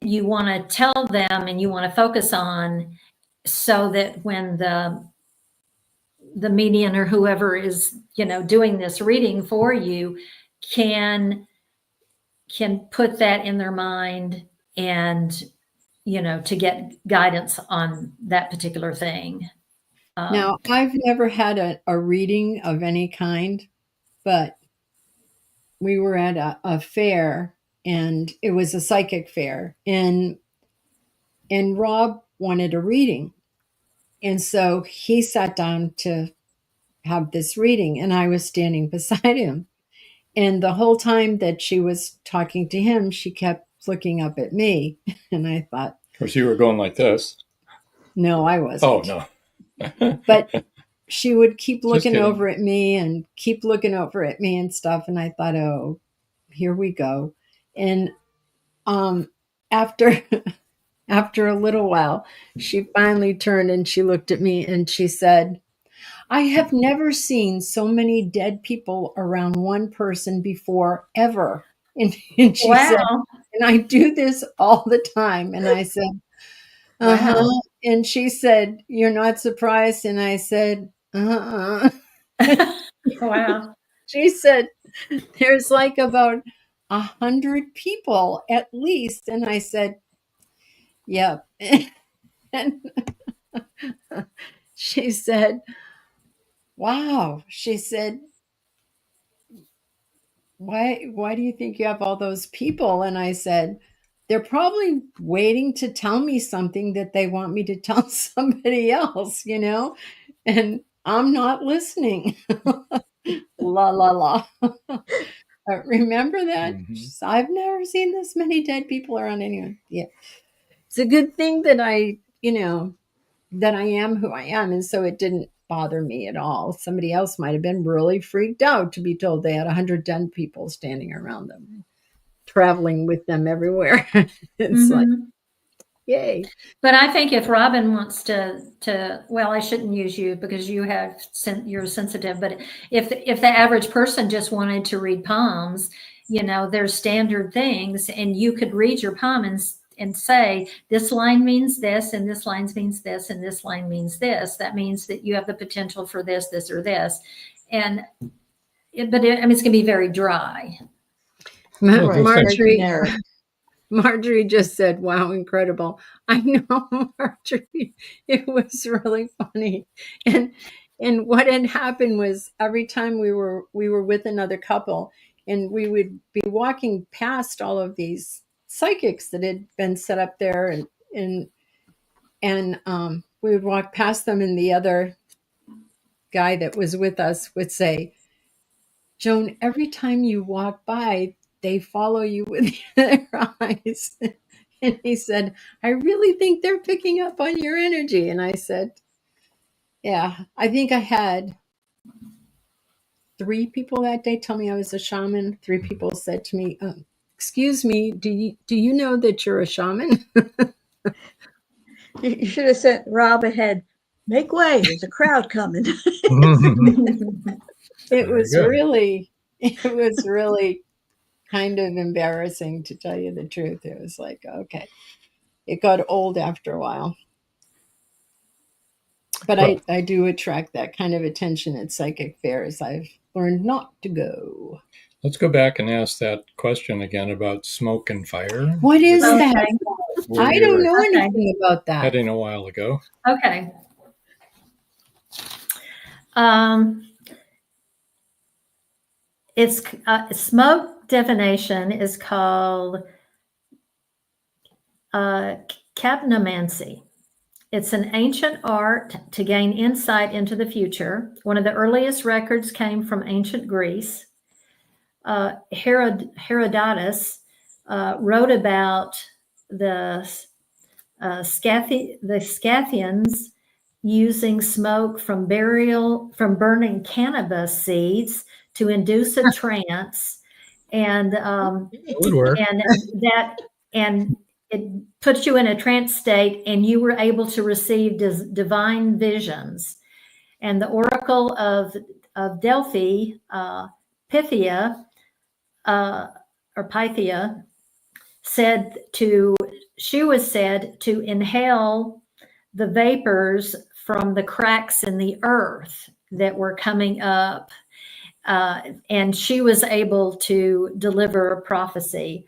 you want to tell them and you want to focus on, so that when the medium or whoever is doing this reading for you can put that in their mind, and to get guidance on that particular thing. Now, I've never had a reading of any kind, but we were at a fair, and it was a psychic fair, and Rob wanted a reading. And so he sat down to have this reading, and I was standing beside him. And the whole time that she was talking to him, she kept looking up at me. And I thought, Of course, you were going like this. no, I wasn't. Oh, no. But she would keep looking kidding. over at me and keep looking over at me and stuff. And I thought, oh, here we go. And after a little while, she finally turned and she looked at me and she said, I have never seen so many dead people around one person before, ever. And she Wow. said, and I do this all the time. And I said, uh-huh. Wow. And she said, you're not surprised? And I said, uh-uh. Wow. She said, there's like about 100 people at least. And I said, yep. And she said, wow. She said, why do you think you have all those people? And I said, they're probably waiting to tell me something that they want me to tell somebody else, And I'm not listening. La, la, la. Remember that? I've never seen this many dead people around anyone. Yeah. It's a good thing that I that I am who I am. And so it didn't bother me at all. Somebody else might have been really freaked out to be told they had 110 people standing around them, traveling with them everywhere. It's like, yay. But I think if Robin wants to, well, I shouldn't use you because you're sensitive, but if the average person just wanted to read palms, there's standard things, and you could read your palm and say, this line means this, and this line means this, and this line means this. That means that you have the potential for this, this, or this. And, it's going to be very dry. Marjorie just said, wow, incredible. I know, Marjorie, it was really funny. And what had happened was every time we were with another couple, and we would be walking past all of these psychics that had been set up there, and we would walk past them, and the other guy that was with us would say, Joan, every time you walk by, they follow you with their eyes. And he said, I really think they're picking up on your energy. And I said, yeah, I think I had 3 people that day tell me I was a shaman. 3 people said to me, excuse me, do you know that you're a shaman? You should have sent Rob ahead. Make way, there's a crowd coming. It was really kind of embarrassing, to tell you the truth. It was like, okay, it got old after a while. But I do attract that kind of attention at psychic fairs. I've learned not to go. Let's go back and ask that question again about smoke and fire. What is that? I don't know anything about that. Heading a while ago. Okay. It's smoke divination is called capnomancy. It's an ancient art to gain insight into the future. One of the earliest records came from ancient Greece. Herodotus wrote about the Scythians using smoke from burning cannabis seeds to induce a trance, and it would work. and it puts you in a trance state, and you were able to receive divine visions. And the Oracle of Delphi, Pythia, she was said to inhale the vapors from the cracks in the earth that were coming up. And she was able to deliver a prophecy.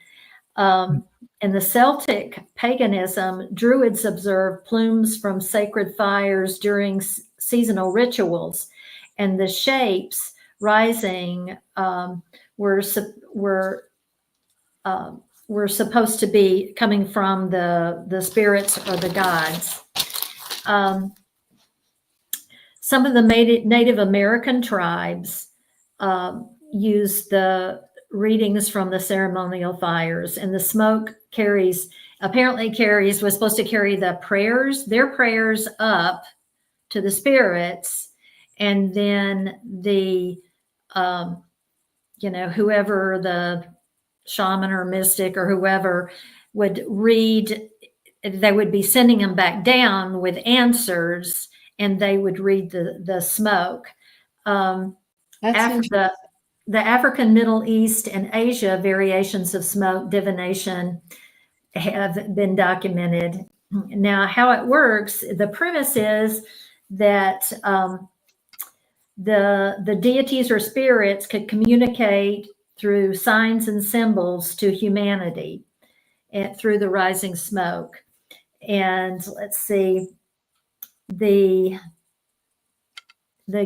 In the Celtic paganism, Druids observed plumes from sacred fires during seasonal rituals, and the shapes rising were supposed to be coming from the spirits or the gods. Some of the Native American tribes use the readings from the ceremonial fires, and the smoke was supposed to carry their prayers up to the spirits, and then whoever the shaman or mystic or whoever would read, they would be sending them back down with answers, and they would read the smoke. After the African, Middle East, and Asia variations of smoke divination have been documented. Now, how it works, the premise is that the deities or spirits could communicate through signs and symbols to humanity through the rising smoke. And let's see, the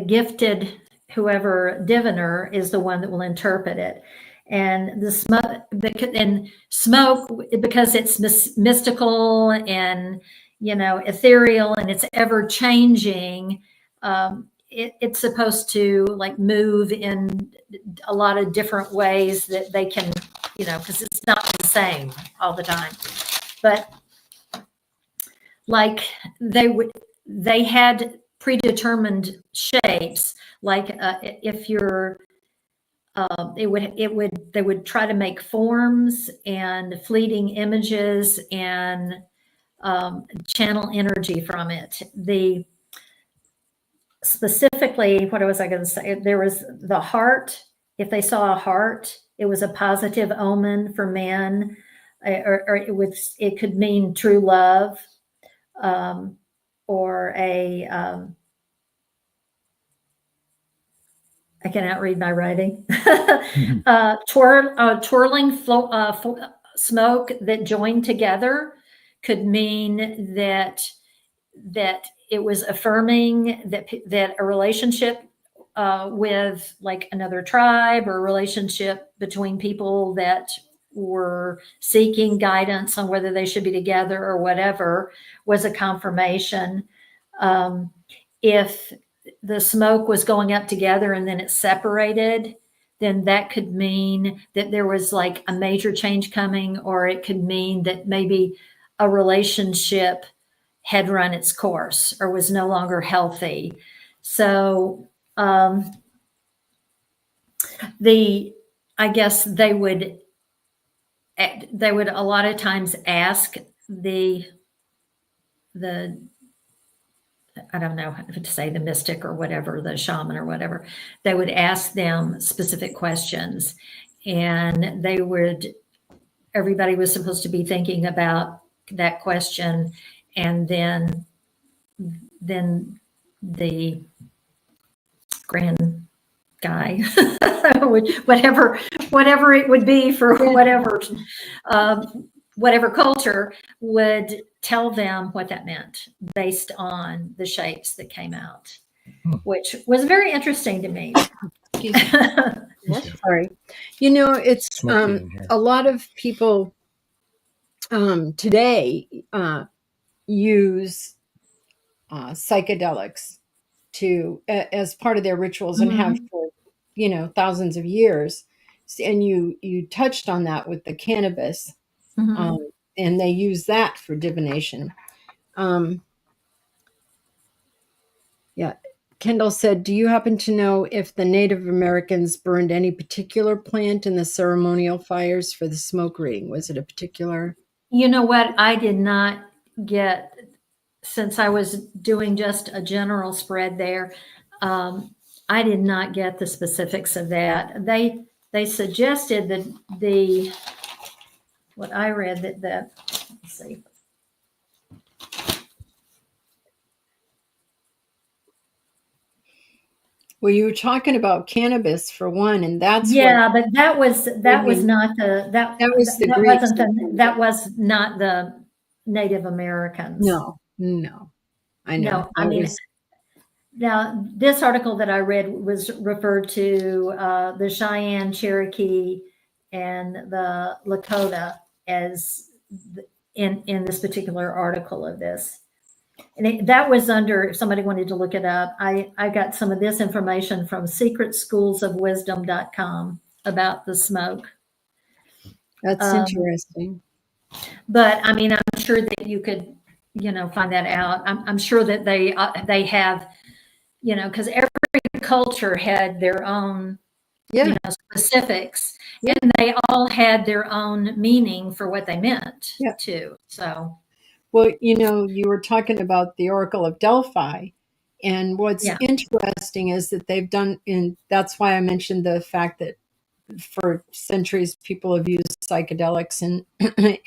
gifted whoever diviner is the one that will interpret it. And the smoke, because it's mystical and ethereal, and it's ever changing, it's supposed to like move in a lot of different ways that they can, because it's not the same all the time. But like they had predetermined shapes. Like if you're, they would try to make forms and fleeting images and channel energy from it. Specifically, what was I going to say? There was the heart. If they saw a heart, it was a positive omen for men, or it could mean true love, or a I cannot read my writing. Twirling smoke that joined together could mean that it was affirming that a relationship with like another tribe, or a relationship between people that were seeking guidance on whether they should be together or whatever, was a confirmation. If the smoke was going up together and then it separated, then that could mean that there was like a major change coming, or it could mean that maybe a relationship had run its course or was no longer healthy. So I guess they would a lot of times ask the I don't know how to say, the mystic or whatever, the shaman or whatever, they would ask them specific questions, and everybody was supposed to be thinking about that question, and then the grand guy, whatever it would be for whatever culture, would tell them what that meant based on the shapes that came out, which was very interesting to me. Sorry. It's a lot of people today use psychedelics as part of their rituals, and have for thousands of years. And you touched on that with the cannabis, and they use that for divination. Yeah. Kendall said, do you happen to know if the Native Americans burned any particular plant in the ceremonial fires for the smoke reading? Was it a particular? You know what? I did not get, since I was doing just a general spread there, I did not get the specifics of that. They suggested that what I read that let's see. Well, you were talking about cannabis for one, and that's but that was not that was not the Native Americans. No, I know. No, I mean, now this article that I read was referred to the Cheyenne, Cherokee, and the Lakota as in this particular article of this. And that was under, if somebody wanted to look it up, I got some of this information from secretschoolsofwisdom.com about the smoke. That's interesting. But I mean, I'm sure that you could, find that out. I'm sure that they have, because every culture had their own specifics, and they all had their own meaning for what they meant too. So. Well, you were talking about the Oracle of Delphi, and what's interesting is that they've done, and that's why I mentioned the fact that for centuries people have used psychedelics,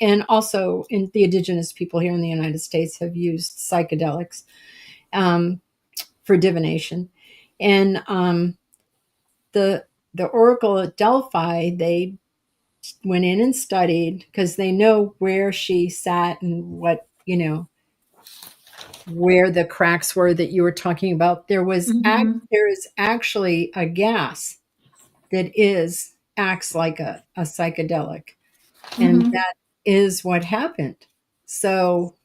and also in the indigenous people here in the United States have used psychedelics for divination. And the Oracle at Delphi, they went in and studied, because they know where she sat and what, where the cracks were that you were talking about. There is actually a gas that acts like a psychedelic, and that is what happened. So,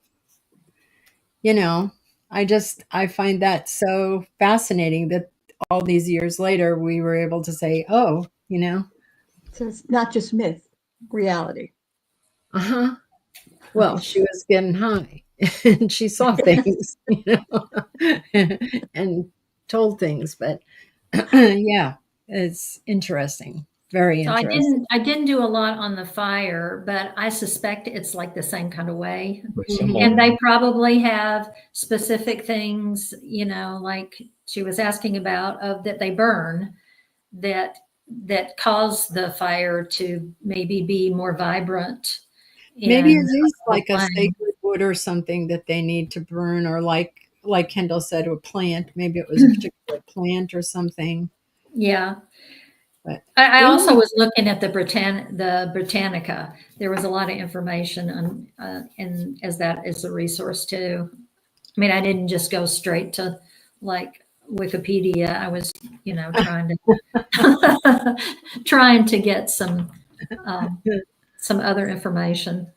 I find that so fascinating that all these years later we were able to say, oh, So it's not just myth, reality. uh-huh. Well, she was getting high and she saw things, and told things, but yeah, it's interesting. Very So interesting. I didn't do a lot on the fire, but I suspect it's like the same kind of way. Mhm. And they probably have specific things, like she was asking about of that they burn that cause the fire to maybe be more vibrant Maybe it in is the like a flame. sacred wood or something that they need to burn, or like Kendall said, a plant. Maybe it was a particular plant or something. Yeah. But I yeah, also was looking at the Britannica. There was a lot of information on, and as that is a resource too. I mean, I didn't just go straight to like Wikipedia. I was, trying to get some other information.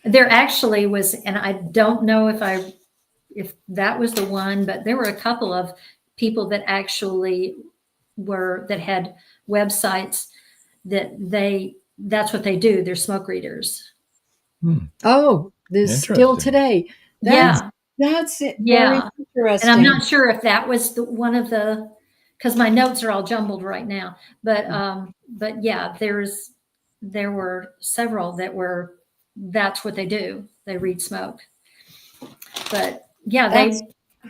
There actually was, and I don't know if that was the one, but there were a couple of people that actually that had websites that's what they do. They're smoke readers. oh, there's still Interesting. today. That's Yeah. that's it. Very Yeah. And I'm interesting. not sure if that was one of the, because my notes are all jumbled right now. But yeah, there were several that's what they do. They read smoke. But yeah, That's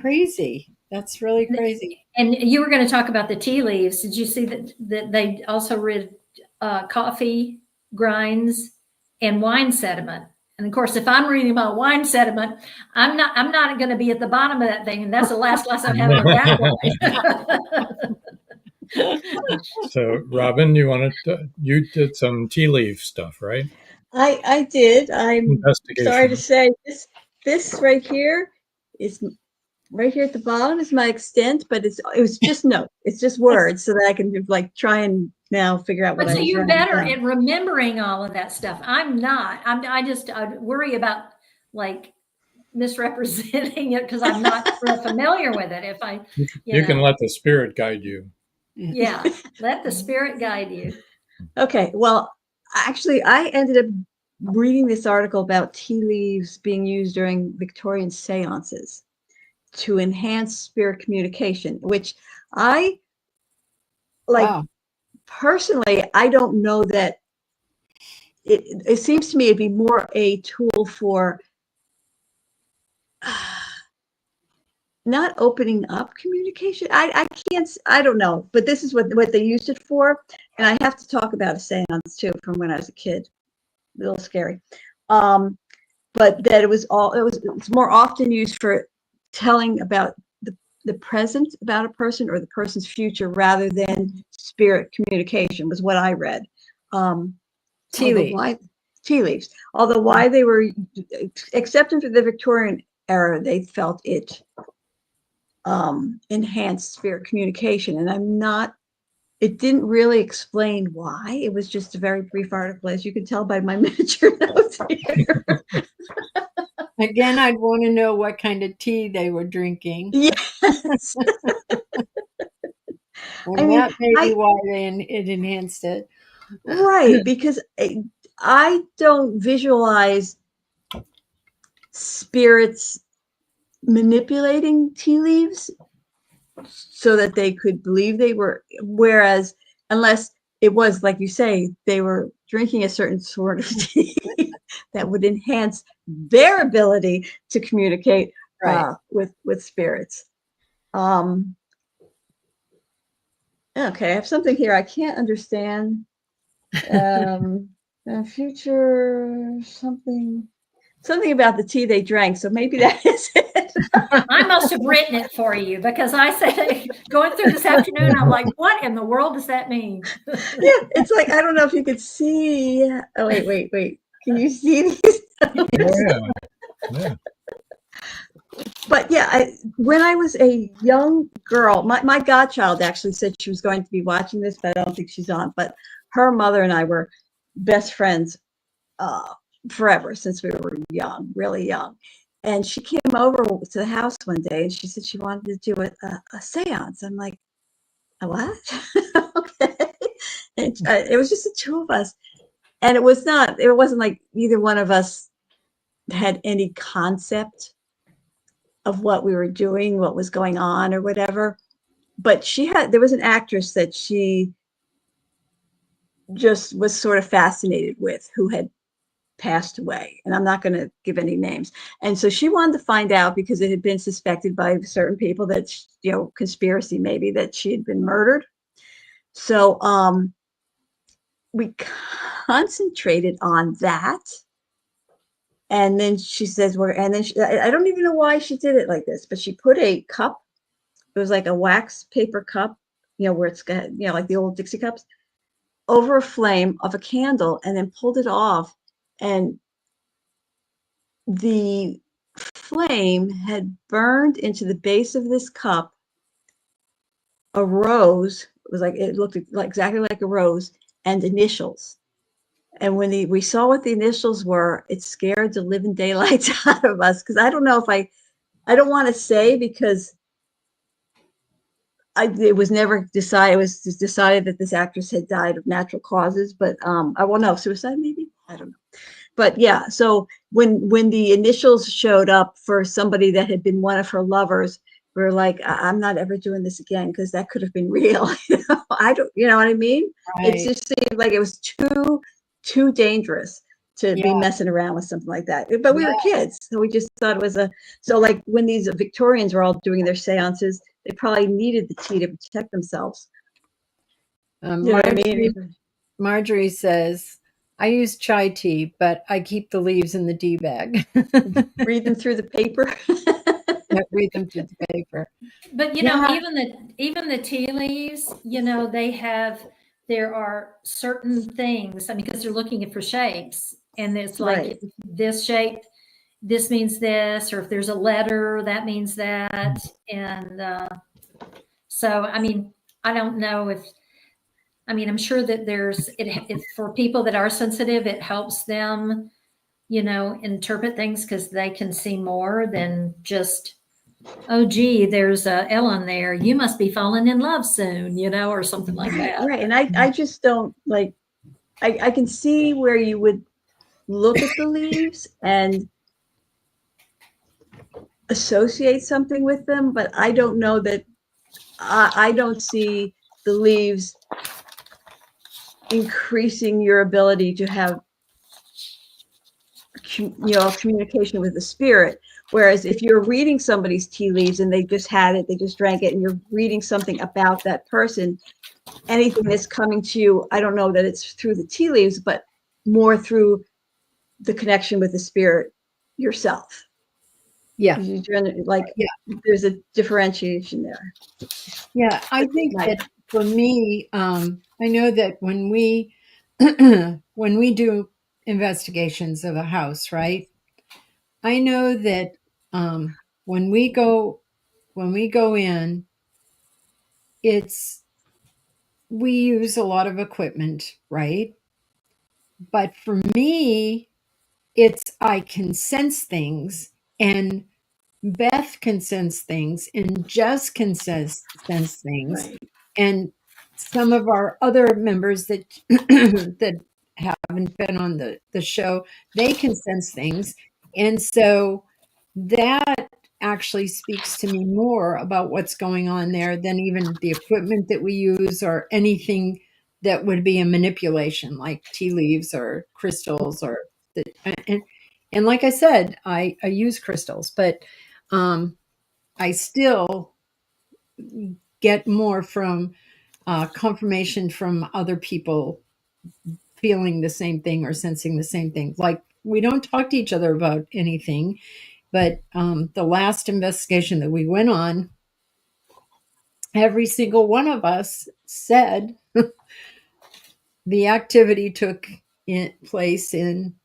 crazy. That's really crazy. and you were going to talk about the tea leaves. Did you see that they also read coffee grinds and wine sediment? And of course, if I'm reading about wine sediment, I'm not going to be at the bottom of that thing, and that's the last class I'm having on that one. So, Robin, you did some tea leaf stuff, right? I did. I'm sorry to Investigation. say this right here is right here at the bottom is my extent, but it was just notes. It's just words so that I can like try and now figure out what But I so was you're writing better down. at remembering all of that stuff. I'm not. I worry about like misrepresenting it because I'm not real familiar with it. If I, You can let the spirit guide you. yeah, let the spirit guide you. Okay, well, actually, I ended up reading this article about tea leaves being used during Victorian seances to enhance spirit communication, which I like. Wow. Personally, I don't know that it seems to me it'd be more a tool for not opening up communication. I can't, I don't know, but this is what they used it for. And I have to talk about a seance too from when I was a kid. A little scary. But that it's more often used for telling about the present about a person or the person's future rather than spirit communication was what I read. Tea leaf. Tea leaves. Although why they were accepted for the Victorian era, they felt it enhanced spirit communication. And it didn't really explain why. It was just a very brief article, as you can tell by my miniature notes here. Again, I'd want to know what kind of tea they were drinking. Yes. And that may be why it enhanced it. Right, because I don't visualize spirits manipulating tea leaves so that they could believe they were, whereas unless it was, like you say, they were drinking a certain sort of tea that would enhance their ability to communicate with spirits. Okay, I have something here I can't understand. Future something about the tea they drank. So maybe that is it. I must have written it for you because I said going through this afternoon, I'm like, what in the world does that mean? Yeah, it's like I don't know if you could see. Oh wait. Can you see these? Oh, yeah. But yeah, when I was a young girl, my godchild actually said she was going to be watching this, but I don't think she's on. But her mother and I were best friends forever since we were young, really young. And she came over to the house one day and she said she wanted to do a seance. I'm like, a what? Okay. And it was just the two of us. And it wasn't like either one of us had any concept of what we were doing, what was going on or whatever. But there was an actress that she just was sort of fascinated with who had passed away. And I'm not going to give any names. And so she wanted to find out because it had been suspected by certain people that, conspiracy maybe, that she had been murdered. So we concentrated on that. And then she says, I don't even know why she did it like this, but she put a cup, it was like a wax paper cup, where it's got, like the old Dixie cups, over a flame of a candle and then pulled it off. And the flame had burned into the base of this cup a rose. It looked like exactly like a rose, and initials. And when we saw what the initials were, it scared the living daylights out of us. Because I don't know if I don't want to say, because it was never decided. It was just decided that this actress had died of natural causes, but no, suicide maybe. I don't know. But yeah, so when the initials showed up for somebody that had been one of her lovers, we were like, I'm not ever doing this again, because that could have been real. I don't, you know what I mean? Right. It just seemed like it was too dangerous to be messing around with something like that. But we were kids, so we just thought it was so like when these Victorians were all doing their seances, they probably needed the tea to protect themselves. You know what I mean? Marjorie says, I use chai tea, but I keep the leaves in the tea bag. Read them through the paper. Read them through the paper. But even the tea leaves, there are certain things. I mean, because they're looking for shapes, and it's like Right. this shape, this means this, or if there's a letter, that means that. And so, I mean, I don't know if. I mean, I'm sure that if for people that are sensitive, it helps them, interpret things because they can see more than just, oh, gee, there's a Ellen there. You must be falling in love soon, or something like that. Right. And I just don't like, I can see where you would look at the leaves and associate something with them, but I don't know that I don't see the leaves increasing your ability to have communication with the spirit. Whereas if you're reading somebody's tea leaves and they just had it, they just drank it, and you're reading something about that person, anything that's coming to you, I don't know that it's through the tea leaves, but more through the connection with the spirit yourself. Yeah. There's a differentiation there. Yeah, I think that for me, I know that when we when we do investigations of a house, right? I know that when we go in, we use a lot of equipment, right? But for me, I can sense things, and Beth can sense things, and Jess can sense things, Right. and some of our other members that that haven't been on the show, they can sense things, and so that actually speaks to me more about what's going on there than even the equipment that we use or anything that would be a manipulation like tea leaves or crystals or and like I said, I use crystals, but I still get more from confirmation from other people feeling the same thing or sensing the same thing. Like, we don't talk to each other about anything, but the last investigation that we went on, every single one of us said the activity took place in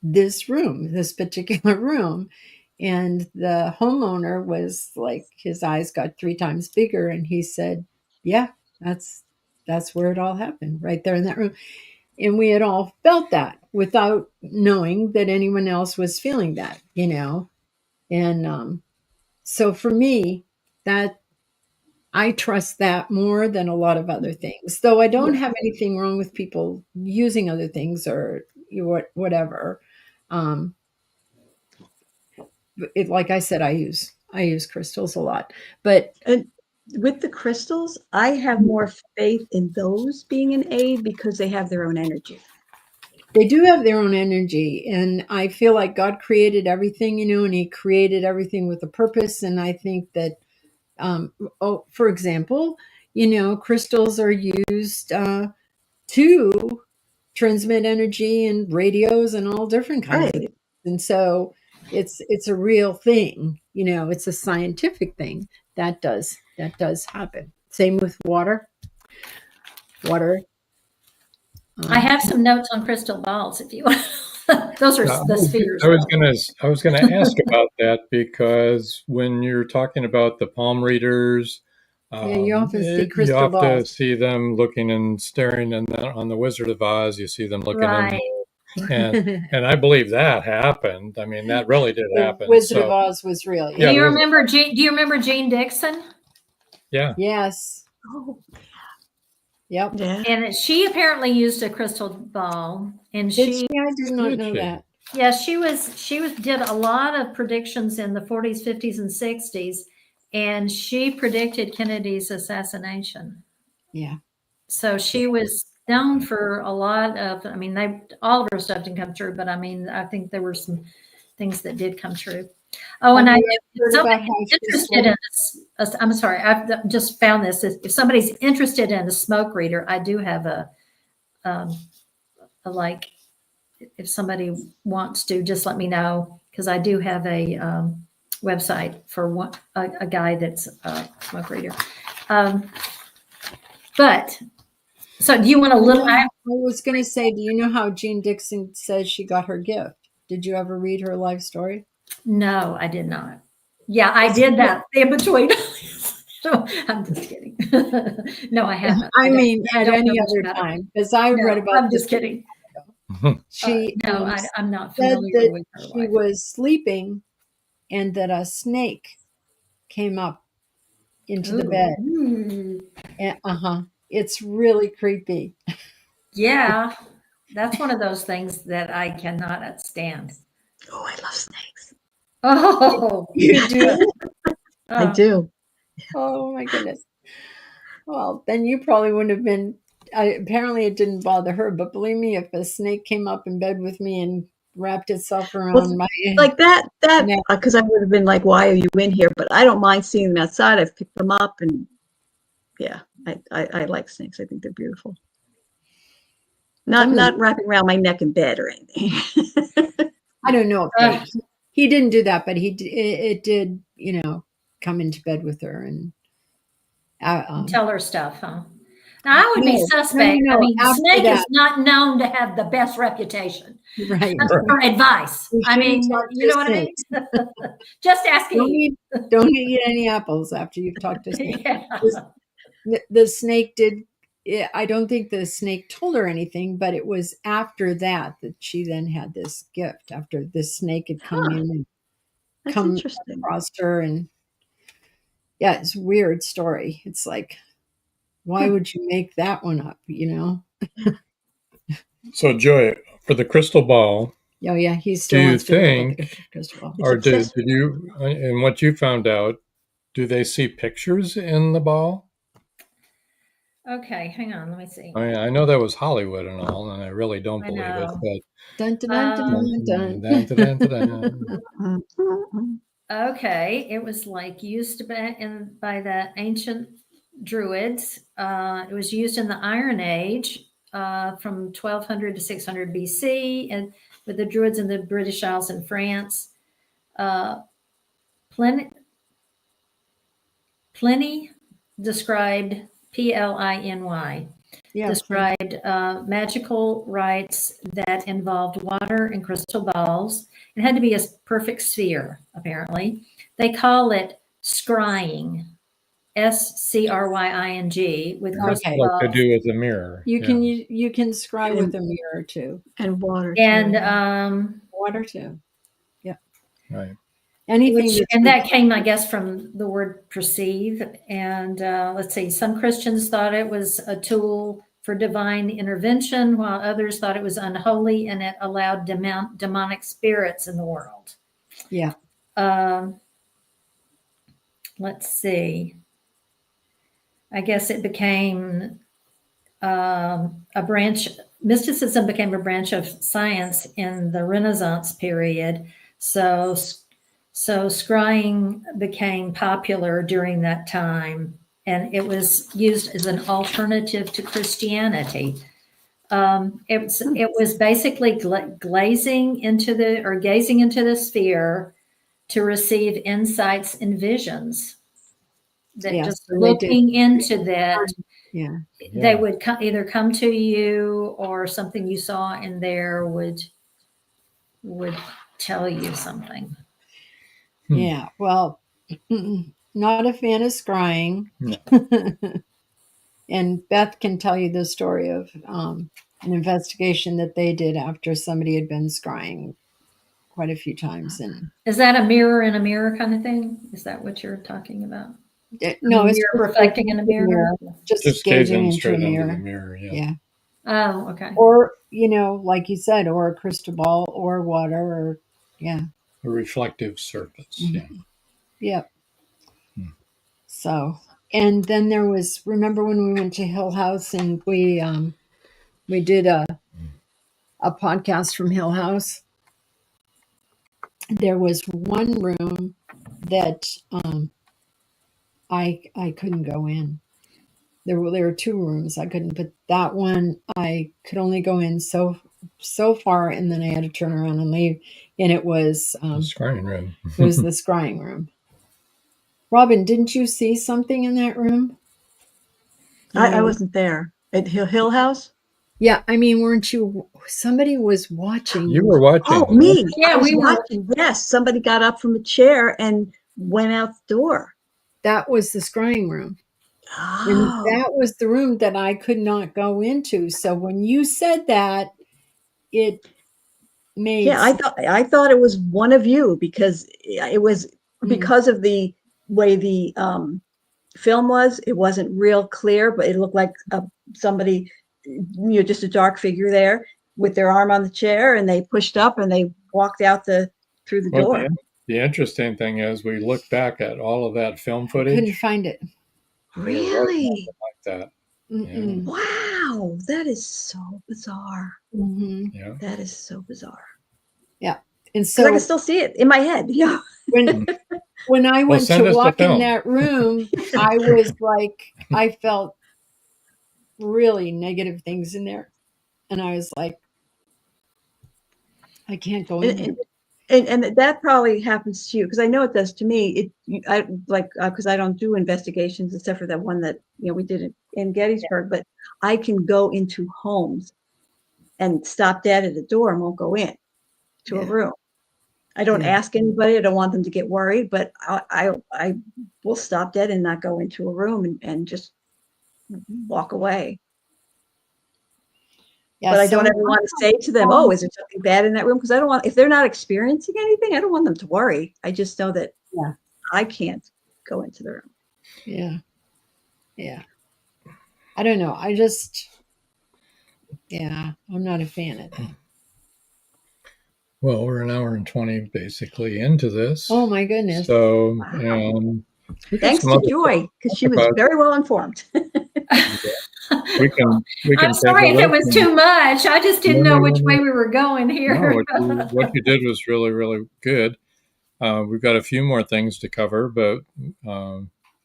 this particular room. And the homeowner was like, his eyes got 3 times bigger, and he said, yeah, that's where it all happened, right there in that room. And we had all felt that without knowing that anyone else was feeling that, And so for me, that I trust that more than a lot of other things. Though I don't have anything wrong with people using other things or whatever. Like I said, I use crystals a lot, but And with the crystals, I have more faith in those being an aid because they have their own energy. they do have their own energy, and I feel like God created everything, and He created everything with a purpose. And I think that, for example, crystals are used to transmit energy and radios and all different kinds of things. And so it's a real thing, it's a scientific thing that does happen. Same with water. I have some notes on crystal balls if you want. Those are the spheres. I was gonna ask about that, because when you're talking about the palm readers, you often see you crystal have to balls. see them looking and staring, and then on the Wizard of Oz, you see them looking Right. in. And I believe that happened. I mean, that really did happen. Wizard of Oz was real. Yeah, Do you remember Jane Dixon? Yeah. Yes. Oh, Yep. yeah. And she apparently used a crystal ball, and Did she? I did not know that. Yeah, she did a lot of predictions in the 40s, 50s, and 60s, and she predicted Kennedy's assassination. Yeah. So she was known for a lot of, I mean, all of her stuff didn't come true, but I mean, I think there were some things that did come true. Oh, and somebody's interested in this, I'm sorry, I've just found this. If somebody's interested in a smoke reader, I do have a like, if somebody wants to, just let me know, because I do have a website for a guy that's a smoke reader. But so do you want a little? I was going to say, do you know how Jean Dixon says she got her gift? Did you ever read her life story? No, I did not. Yeah, I did that in between. So I'm just kidding. No, I haven't. I mean, at any other time, because I read about. I'm just kidding. She I'm not said familiar with her she was sleeping, and that a snake came up into the bed. And, it's really creepy. Yeah, that's one of those things that I cannot stand. Oh, I love snakes. Oh, you do? I do. Oh my goodness. Well, then you probably wouldn't have been. Apparently, it didn't bother her, but believe me, if a snake came up in bed with me and wrapped itself around my like that because I would have been like, why are you in here? But I don't mind seeing them outside. I've picked them up, and yeah, I like snakes. I think they're beautiful. Not wrapping around my neck in bed or anything. I don't know if he didn't do that, but it did, come into bed with her and tell her stuff, huh? Now, I would be suspect. No, I mean, snake is not known to have the best reputation. Right. For advice. I mean, you know what I mean? Just asking. Don't eat any apples after you've talked to snake. Yeah. The snake did. I don't think the snake told her anything, but it was after that she then had this gift, after this snake had come in and come across her. And yeah, it's a weird story. It's like, why would you make that one up, So, Joy, for the crystal ball. Oh, yeah, he's still. Do you think, or did you, and what you found out, do they see pictures in the ball? Okay, hang on, let me see. I mean, I know that was Hollywood and all, and I really don't believe it. But okay, it was like used by the ancient Druids. It was used in the Iron Age from 1200 to 600 BC, and with the Druids in the British Isles and France. Pliny described Pliny described magical rites that involved water and crystal balls. It had to be a perfect sphere, apparently. They call it scrying, SCRYING, with crystal balls. To do with a mirror. You can scry with a mirror too, and water, and water too. Yeah, right. anything And that came, I guess, from the word perceive. And let's see, some Christians thought it was a tool for divine intervention, while others thought it was unholy and it allowed demonic spirits in the world. Yeah. Let's see. I guess it became a branch, mysticism became a branch of science in the Renaissance period. So scrying became popular during that time, and it was used as an alternative to Christianity. It was basically gazing into the sphere to receive insights and visions. That just looking into that, they would either come to you or something you saw in there would tell you something. Yeah. Well, not a fan of scrying. No. And Beth can tell you the story of an investigation that they did after somebody had been scrying quite a few times. And is that a mirror in a mirror kind of thing? Is that what you're talking about? No, it's reflecting in a mirror. Just gazing into straight a mirror. into the mirror. Yeah. Oh, okay. Or, like you said, or a crystal ball or water or, a reflective surface. Mm-hmm. Yep. So, and then there was, remember when we went to Hill House and we did a podcast from Hill House? There was one room that I couldn't go in. There were two rooms I couldn't, but that one I could only go in so far, and then I had to turn around and leave. And it was the scrying room. It was the scrying room. Robin, didn't you see something in that room? I wasn't there at Hill House. Yeah, I mean, weren't you? Somebody was watching. You were watching. Oh, me. Yeah, we were watching. Yes, somebody got up from a chair and went out the door. That was the scrying room. Oh. And that was the room that I could not go into. So when you said that, it made I thought it was one of you because it was because of the way the film was. It wasn't real clear, but it looked like somebody, just a dark figure there with their arm on the chair, and they pushed up and they walked out through the door. The interesting thing is we looked back at all of that film footage. Couldn't find it. Really? Like that. Yeah. Wow, that is so bizarre. Mm-hmm. Yeah. That is so bizarre. Yeah. And so I can still see it in my head. Yeah. When I went to walk in that room, I was like, I felt really negative things in there. And I was like, I can't go in there. And that probably happens to you, because I know it does to me. Because I don't do investigations except for that one that we did in Gettysburg. But I can go into homes and stop dead at a door and won't go in to a room. I don't ask anybody. I don't want them to get worried, but I will stop dead and not go into a room and just walk away. Yeah, but I don't ever want to say to them, "Oh, is there something bad in that room?" Because I don't want, if they're not experiencing anything, I don't want them to worry. I just know that I can't go into the room. Yeah. Yeah. I don't know. I just, I'm not a fan of that. Well, we're an hour and 20 basically into this. Oh my goodness. So, thanks to Joy, because she was very well informed. I'm sorry if it was too much. I just didn't know which way we were going here. No, what you did was really, really good. We've got a few more things to cover, but I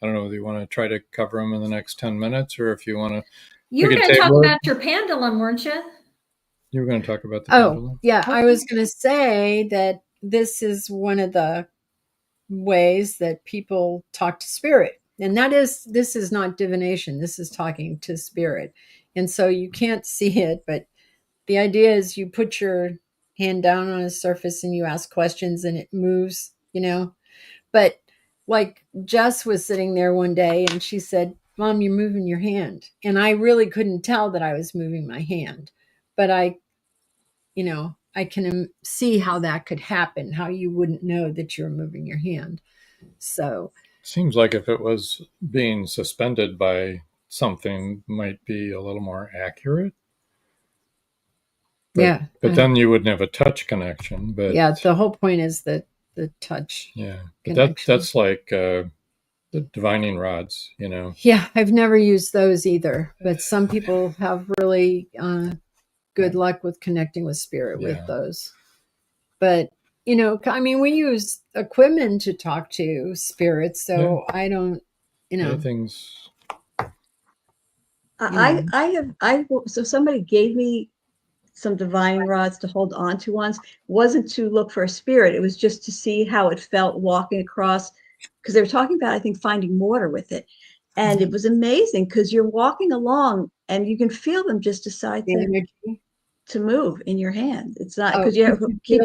don't know whether you want to try to cover them in the next 10 minutes or if you want to. You were going to talk about your pendulum, weren't you? You were going to talk about the pendulum? Yeah. I was going to say that this is one of the ways that people talk to spirit. And this is not divination. This is talking to spirit. And so you can't see it, but the idea is you put your hand down on a surface and you ask questions and it moves, But like Jess was sitting there one day and she said, "Mom, you're moving your hand." And I really couldn't tell that I was moving my hand, but I see how that could happen, how you wouldn't know that you're moving your hand. So Seems like if it was being suspended by something, might be a little more accurate. But, yeah, but then you wouldn't have a touch connection. But yeah, the whole point is that the touch. yeah, but connection. that's like the divining rods, you know. Yeah, I've never used those either, but some people have really good luck with connecting with spirit with those. But you know, I mean, we use equipment to talk to spirits, so I don't, you know. Things. So somebody gave me some divining rods to hold on to once. Wasn't to look for a spirit. It was just to see how it felt walking across, because they were talking about, I think, finding water with it. And it was amazing because you're walking along and you can feel them just decide to move in your hand. It's not because you keep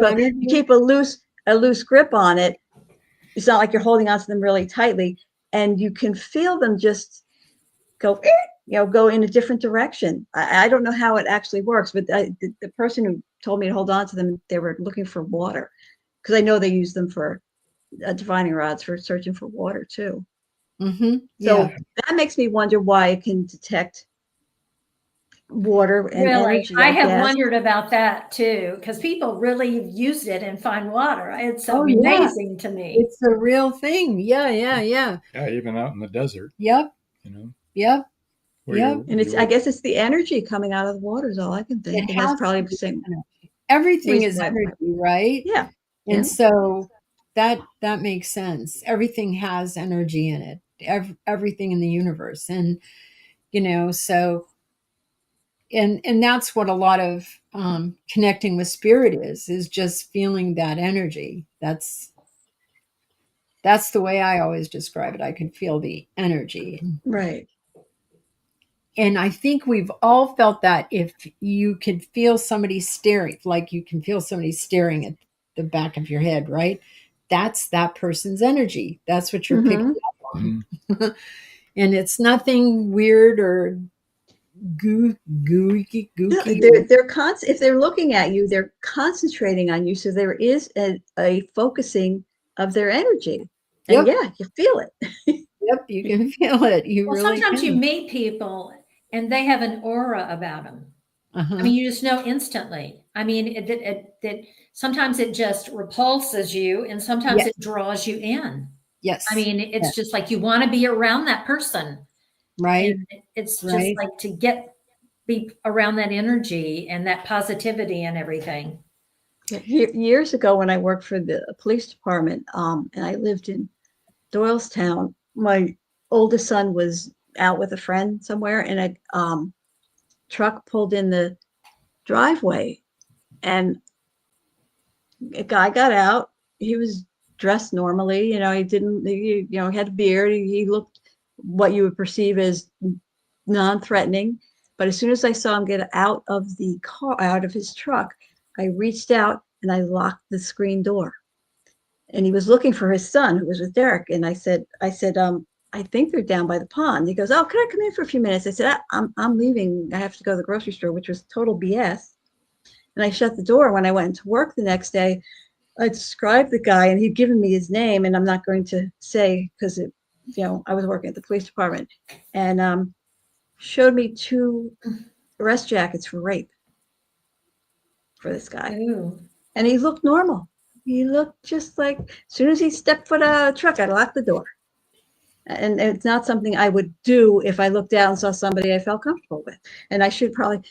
a loose grip on it. It's not like you're holding onto them really tightly, and you can feel them just go in a different direction. I don't know how it actually works, but the person who told me to hold on to them, they were looking for water, because I know they use them for divining rods for searching for water too. Mm-hmm. So that makes me wonder why it can detect water and energy. I have wondered about that too, because people really used it and find water. It's amazing to me. It's a real thing. Yeah. Yeah, even out in the desert. Yep. You know. Yep. And I guess it's the energy coming out of the water is all I can think. And that's probably the same. Everything is energy, right? Yeah. And so that makes sense. Everything has energy in it. Everything in the universe. And, you know, so, and that's what a lot of connecting with spirit is just feeling that energy. That's the way I always describe it. I can feel the energy. Right. And I think we've all felt that if you can feel somebody staring, like you can feel somebody staring at the back of your head, right? That's that person's energy. That's what you're picking up on. And it's nothing weird or gooey. No, if they're looking at you, they're concentrating on you. So there is a focusing of their energy. And you feel it. Yep, you can feel it. Sometimes you meet people and they have an aura about them. I mean, you just know instantly. I mean, it sometimes it just repulses you, and sometimes it draws you in. Yes. I mean, it's just like you want to be around that person. Right. And it's just like to be around that energy and that positivity and everything. Years ago, when I worked for the police department, and I lived in Doylestown, my oldest son was out with a friend somewhere, and a truck pulled in the driveway, and a guy got out. He was dressed normally, he had a beard. He looked what you would perceive as non-threatening. But as soon as I saw him get out of the car, out of his truck, I reached out and I locked the screen door. And he was looking for his son, who was with Derek. And I said, I think they're down by the pond. He goes, "Oh, can I come in for a few minutes?" I said, I'm leaving. I have to go to the grocery store, which was total BS. And I shut the door. When I went to work the next day, I described the guy, and he'd given me his name, and I'm not going to say because I was working at the police department, and showed me 2 arrest jackets for rape for this guy. Ooh. And he looked normal. He looked just like, as soon as he stepped foot out of the truck, I locked the door. And it's not something I would do if I looked out and saw somebody I felt comfortable with. And I should probably,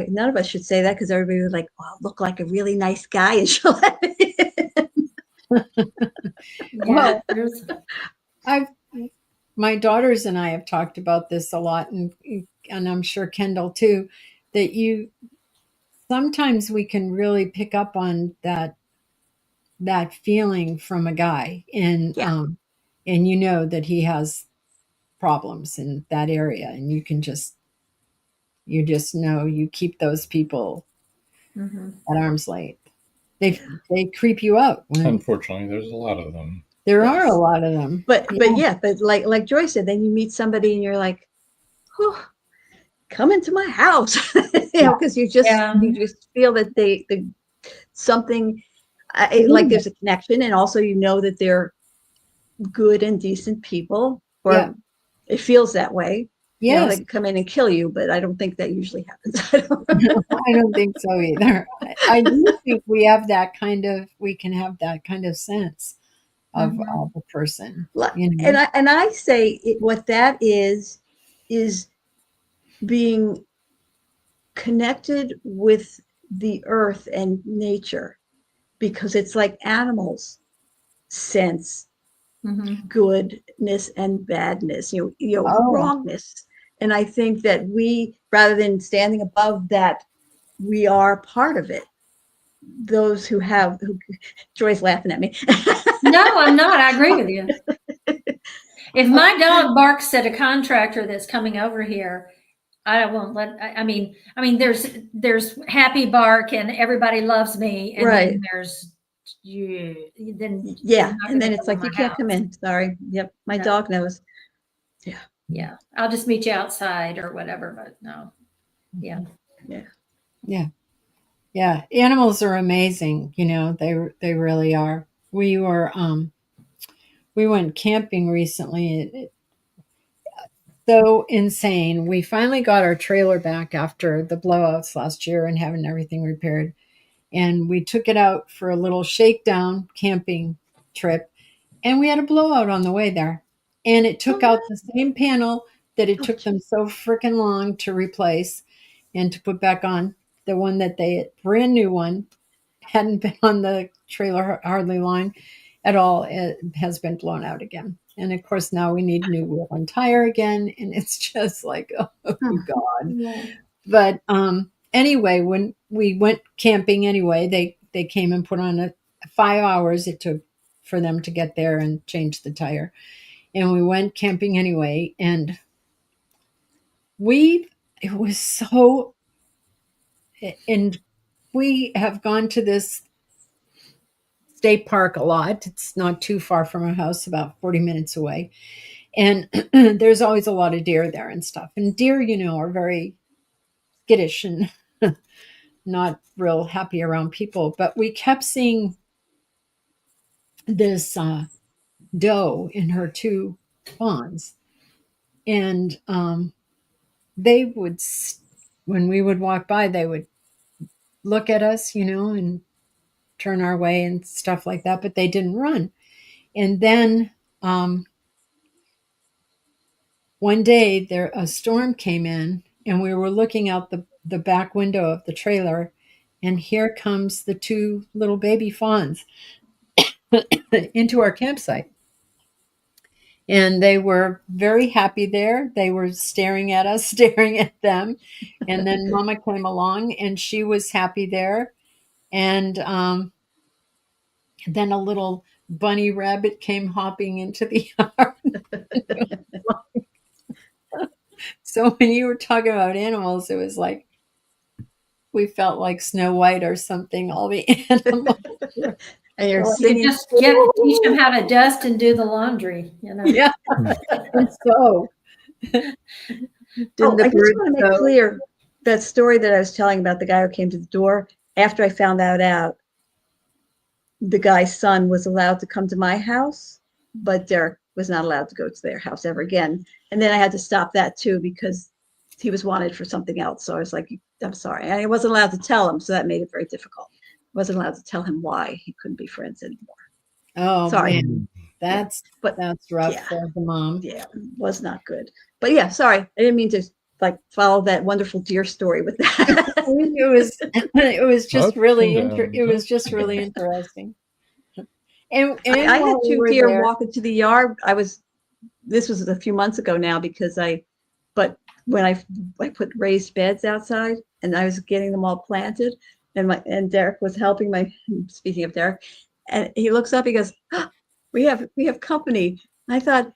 none of us should say that, because everybody was like, "Well, look like a really nice guy," and she'll let me in. My daughters and I have talked about this a lot, and I'm sure Kendall too, that sometimes we can really pick up on that feeling from a guy, and you know that he has problems in that area, and you just know you keep those people at arm's length. They creep you out. Unfortunately, there's a lot of them. There are a lot of them. But like Joy said, then you meet somebody and you're like, "Oh, come into my house," because you just feel that something like there's a connection, and also you know that they're good and decent people, or Yeah. it feels that way. You know, they Yes. can come in and kill you, but I don't think that usually happens. I don't think so either. I do think we can have that kind of sense of a person, you know. And I say what that is being connected with the earth and nature, because it's like animals sense goodness and badness, Oh, wrongness. And I think that we, rather than standing above that, we are part of it. Those who Joy's laughing at me. No, I'm not. I agree with you. If my dog barks at a contractor that's coming over here, I won't let. I mean, there's happy bark and everybody loves me, and Right. then there's then Yeah, not and then gonna it's come like, in you my can't come house. in. Sorry. Yep, my No. dog knows. Yeah, I'll just meet you outside or whatever. But no, yeah. yeah. Animals are amazing, you know. They really are. We went camping recently. So insane. We finally got our trailer back after the blowouts last year and having everything repaired. And we took it out for a little shakedown camping trip. And we had a blowout on the way there. And it took out the same panel that it took them so freaking long to replace and to put back on. The one that brand new one, hadn't been on the trailer hardly long at all. It has been blown out again. And of course, now we need new wheel and tire again. And it's just like, oh, God. Yeah. But anyway, when we went camping anyway, they came and put on 5 hours it took for them to get there and change the tire. And we went camping anyway. And it was so, and we have gone to this state park a lot. It's not too far from our house, about 40 minutes away. And there's always a lot of deer there and stuff. And deer, you know, are very skittish and not real happy around people. But we kept seeing this doe and her two fawns. And they would, when we would walk by, they would look at us, you know, and turn our way and stuff like that. But they didn't run. And then one day a storm came in, and we were looking out the back window of the trailer, and here comes the two little baby fawns into our campsite. And they were very happy there. They were staring at us, staring at them. And then Mama came along, and she was happy there. And then a little bunny rabbit came hopping into the yard. So when you were talking about animals, it was like we felt like Snow White or something. All the animals. And you're You singing. just teach them how to dust and do the laundry. You know. Yeah. And so I just want to make clear that story that I was telling about the guy who came to the door. After I found that out, the guy's son was allowed to come to my house, but Derek was not allowed to go to their house ever again. And then I had to stop that too, because he was wanted for something else. So I was like, I'm sorry. And I wasn't allowed to tell him. So that made it very difficult. I wasn't allowed to tell him why he couldn't be friends anymore. Oh, sorry. Man. That's rough for the mom. Yeah, was not good. But yeah, sorry. I didn't mean to follow that wonderful deer story with that. it was just really interesting. And I had two deer walk into the yard. This was a few months ago now, because but when I put raised beds outside, and I was getting them all planted, and Derek was helping speaking of Derek, and he looks up, he goes, oh, we have company. I thought,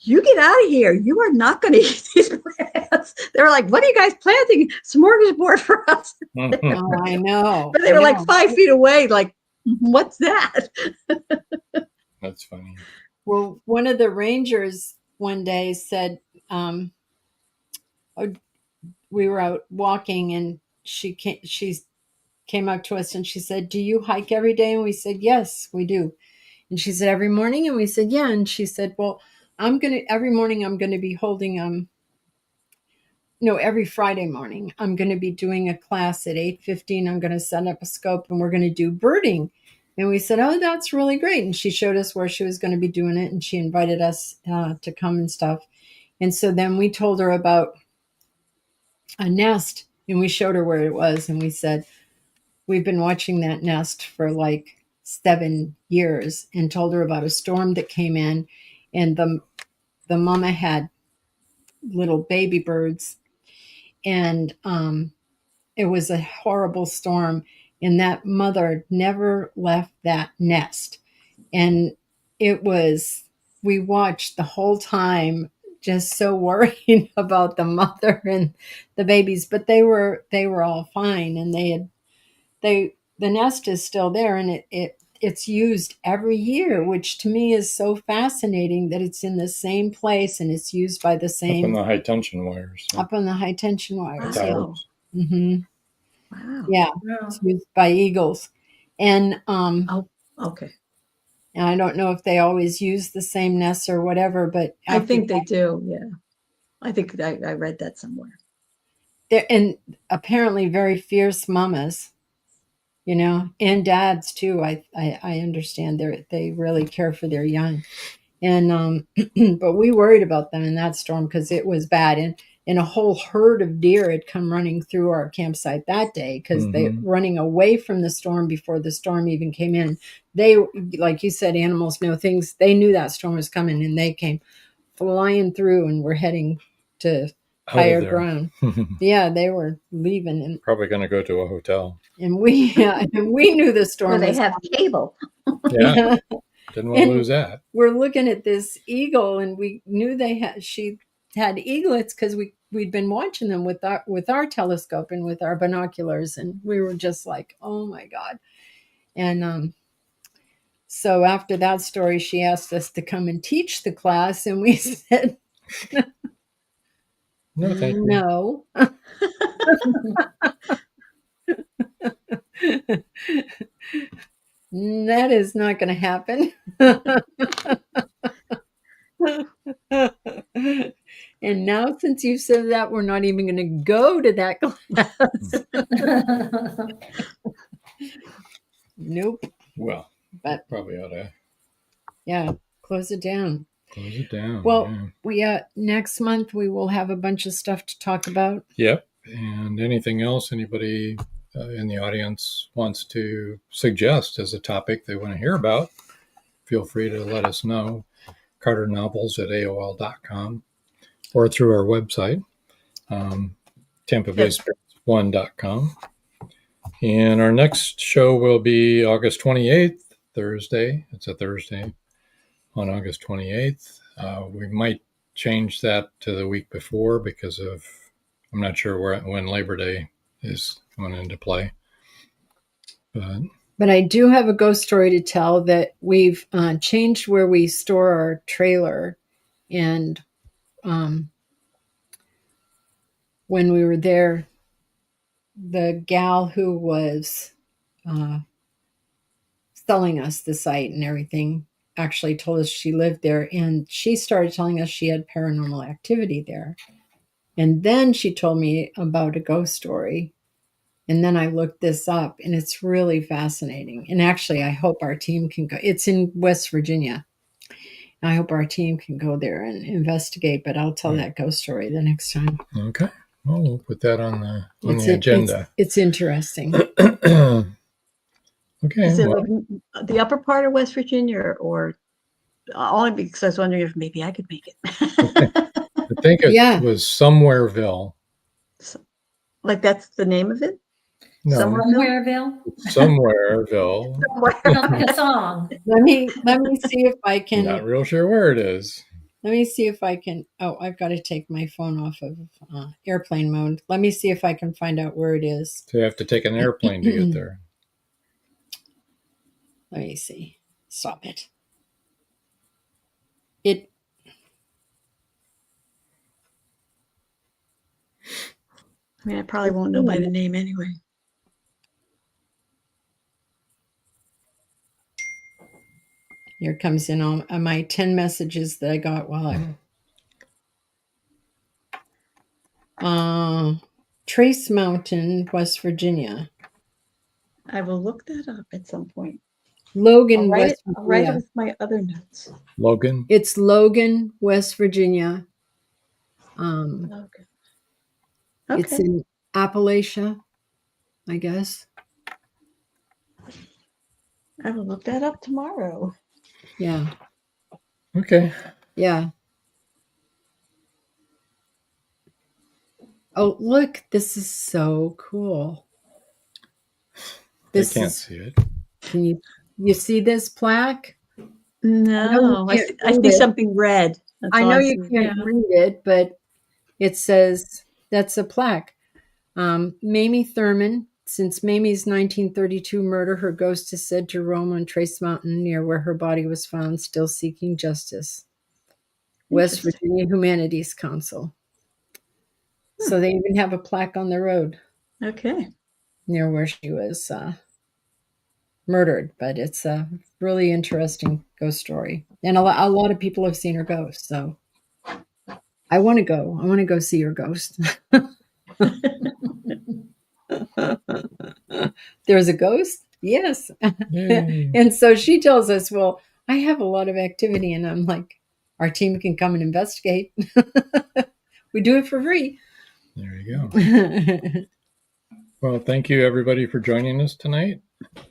you get out of here. You are not going to eat these plants. They were like, what are you guys planting? Smorgasbord for us. Oh, I know. But they were like 5 feet away. Like, what's that? That's funny. Well, one of the rangers one day said, we were out walking, and she came up to us and she said, "Do you hike every day?" And we said, "Yes, we do." And she said, "Every morning?" And we said, "Yeah." And she said, "Well, every morning I'm going to be holding, no, every Friday morning, I'm going to be doing a class at 8:15. I'm going to set up a scope and we're going to do birding." And we said, "Oh, that's really great." And she showed us where she was going to be doing it. And she invited us to come and stuff. And so then we told her about a nest and we showed her where it was. And we said, "We've been watching that nest for like 7 years," and told her about a storm that came in. And the mama had little baby birds. And it was a horrible storm. And that mother never left that nest. And we watched the whole time, just so worried about the mother and the babies, but they were all fine. And the nest is still there, and it's used every year, which to me is so fascinating that it's in the same place and it's used by the Up same on the high tension wires. up on the high tension wires. Yeah. Wow. Mm-hmm. Wow. Yeah. It's used by eagles. And Oh, okay. and I don't know if they always use the same nests or whatever, but I think they do. Yeah. I think I read that somewhere. and apparently very fierce mamas, and dads too. I understand they really care for their young. And but we worried about them in that storm because it was bad. And a whole herd of deer had come running through our campsite that day because they running away from the storm before the storm even came in. They, like you said, animals know things. They knew that storm was coming and they came flying through and were heading to higher ground. Yeah, they were leaving and probably going to go to a hotel. And we knew the storm. Where they have cable. Yeah. Didn't want to lose that. We're looking at this eagle, and we knew she had eaglets because we'd been watching them with our telescope and with our binoculars, and we were just like, "Oh my God!" And so after that story, she asked us to come and teach the class, and we said, "No, thank you." No. That is not going to happen. And now, since you said that, we're not even going to go to that class. Nope. Well, but probably ought to. Yeah, close it down. Close it down. Well, we next month we will have a bunch of stuff to talk about. Yep. And anything else anybody in the audience wants to suggest as a topic they want to hear about, feel free to let us know. CarterNovels@AOL.com or through our website, TampaBaySpirits1.com. And our next show will be August 28th, Thursday. It's a Thursday on August 28th. We might change that to the week before because I'm not sure when Labor Day is coming into play. But I do have a ghost story to tell that we've changed where we store our trailer. And when we were there, the gal who was selling us the site and everything actually told us she lived there. And she started telling us she had paranormal activity there. And then she told me about a ghost story. And then I looked this up, and it's really fascinating. And actually, I hope our team can go. It's in West Virginia. I hope our team can go there and investigate, but I'll tell that ghost story the next time. Okay. Well, we'll put that on the agenda. It's interesting. Okay. Is it like the upper part of West Virginia or only because I was wondering if maybe I could make it. I think it was Somewhereville. Like that's the name of it? No. Somewhereville? Somewhereville. Like a song. Let me see if I can. Not real sure where it is. Let me see if I can. Oh, I've got to take my phone off of airplane mode. Let me see if I can find out where it is. So you have to take an airplane to get there. Let me see. Stop it. I mean, I probably won't know by the name anyway. Here comes in all my 10 messages that I got while I. Trace Mountain, West Virginia. I will look that up at some point. Logan, I'll write West it. I'll write it Virginia. with my other notes. Logan. It's Logan, West Virginia. Okay. It's Okay. in Appalachia, I guess. I will look that up tomorrow. Yeah. Okay. Yeah. Oh, look, this is so cool. I can't see it. Can you see this plaque? No, I see read it. something red. That's I all know I you see. can't Yeah. read it, but it says that's a plaque. Mamie Thurman. Since Mamie's 1932 murder, her ghost is said to roam on Trace Mountain near where her body was found, still seeking justice. West Interesting. Virginia Humanities Council. So they even have a plaque on the road Okay. near where she was murdered. But it's a really interesting ghost story. And a lot of people have seen her ghost. So I want to go. I want to go see her ghost. There's a ghost? Yes. Yay. And so she tells us, well, I have a lot of activity. And I'm like, our team can come and investigate. We do it for free. There you go. Well, thank you everybody for joining us tonight,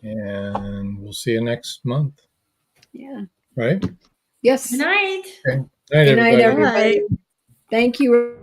and we'll see you next month. Yeah. Right? Yes. Good night. Okay. Night, Good night, everybody. everybody. Thank you.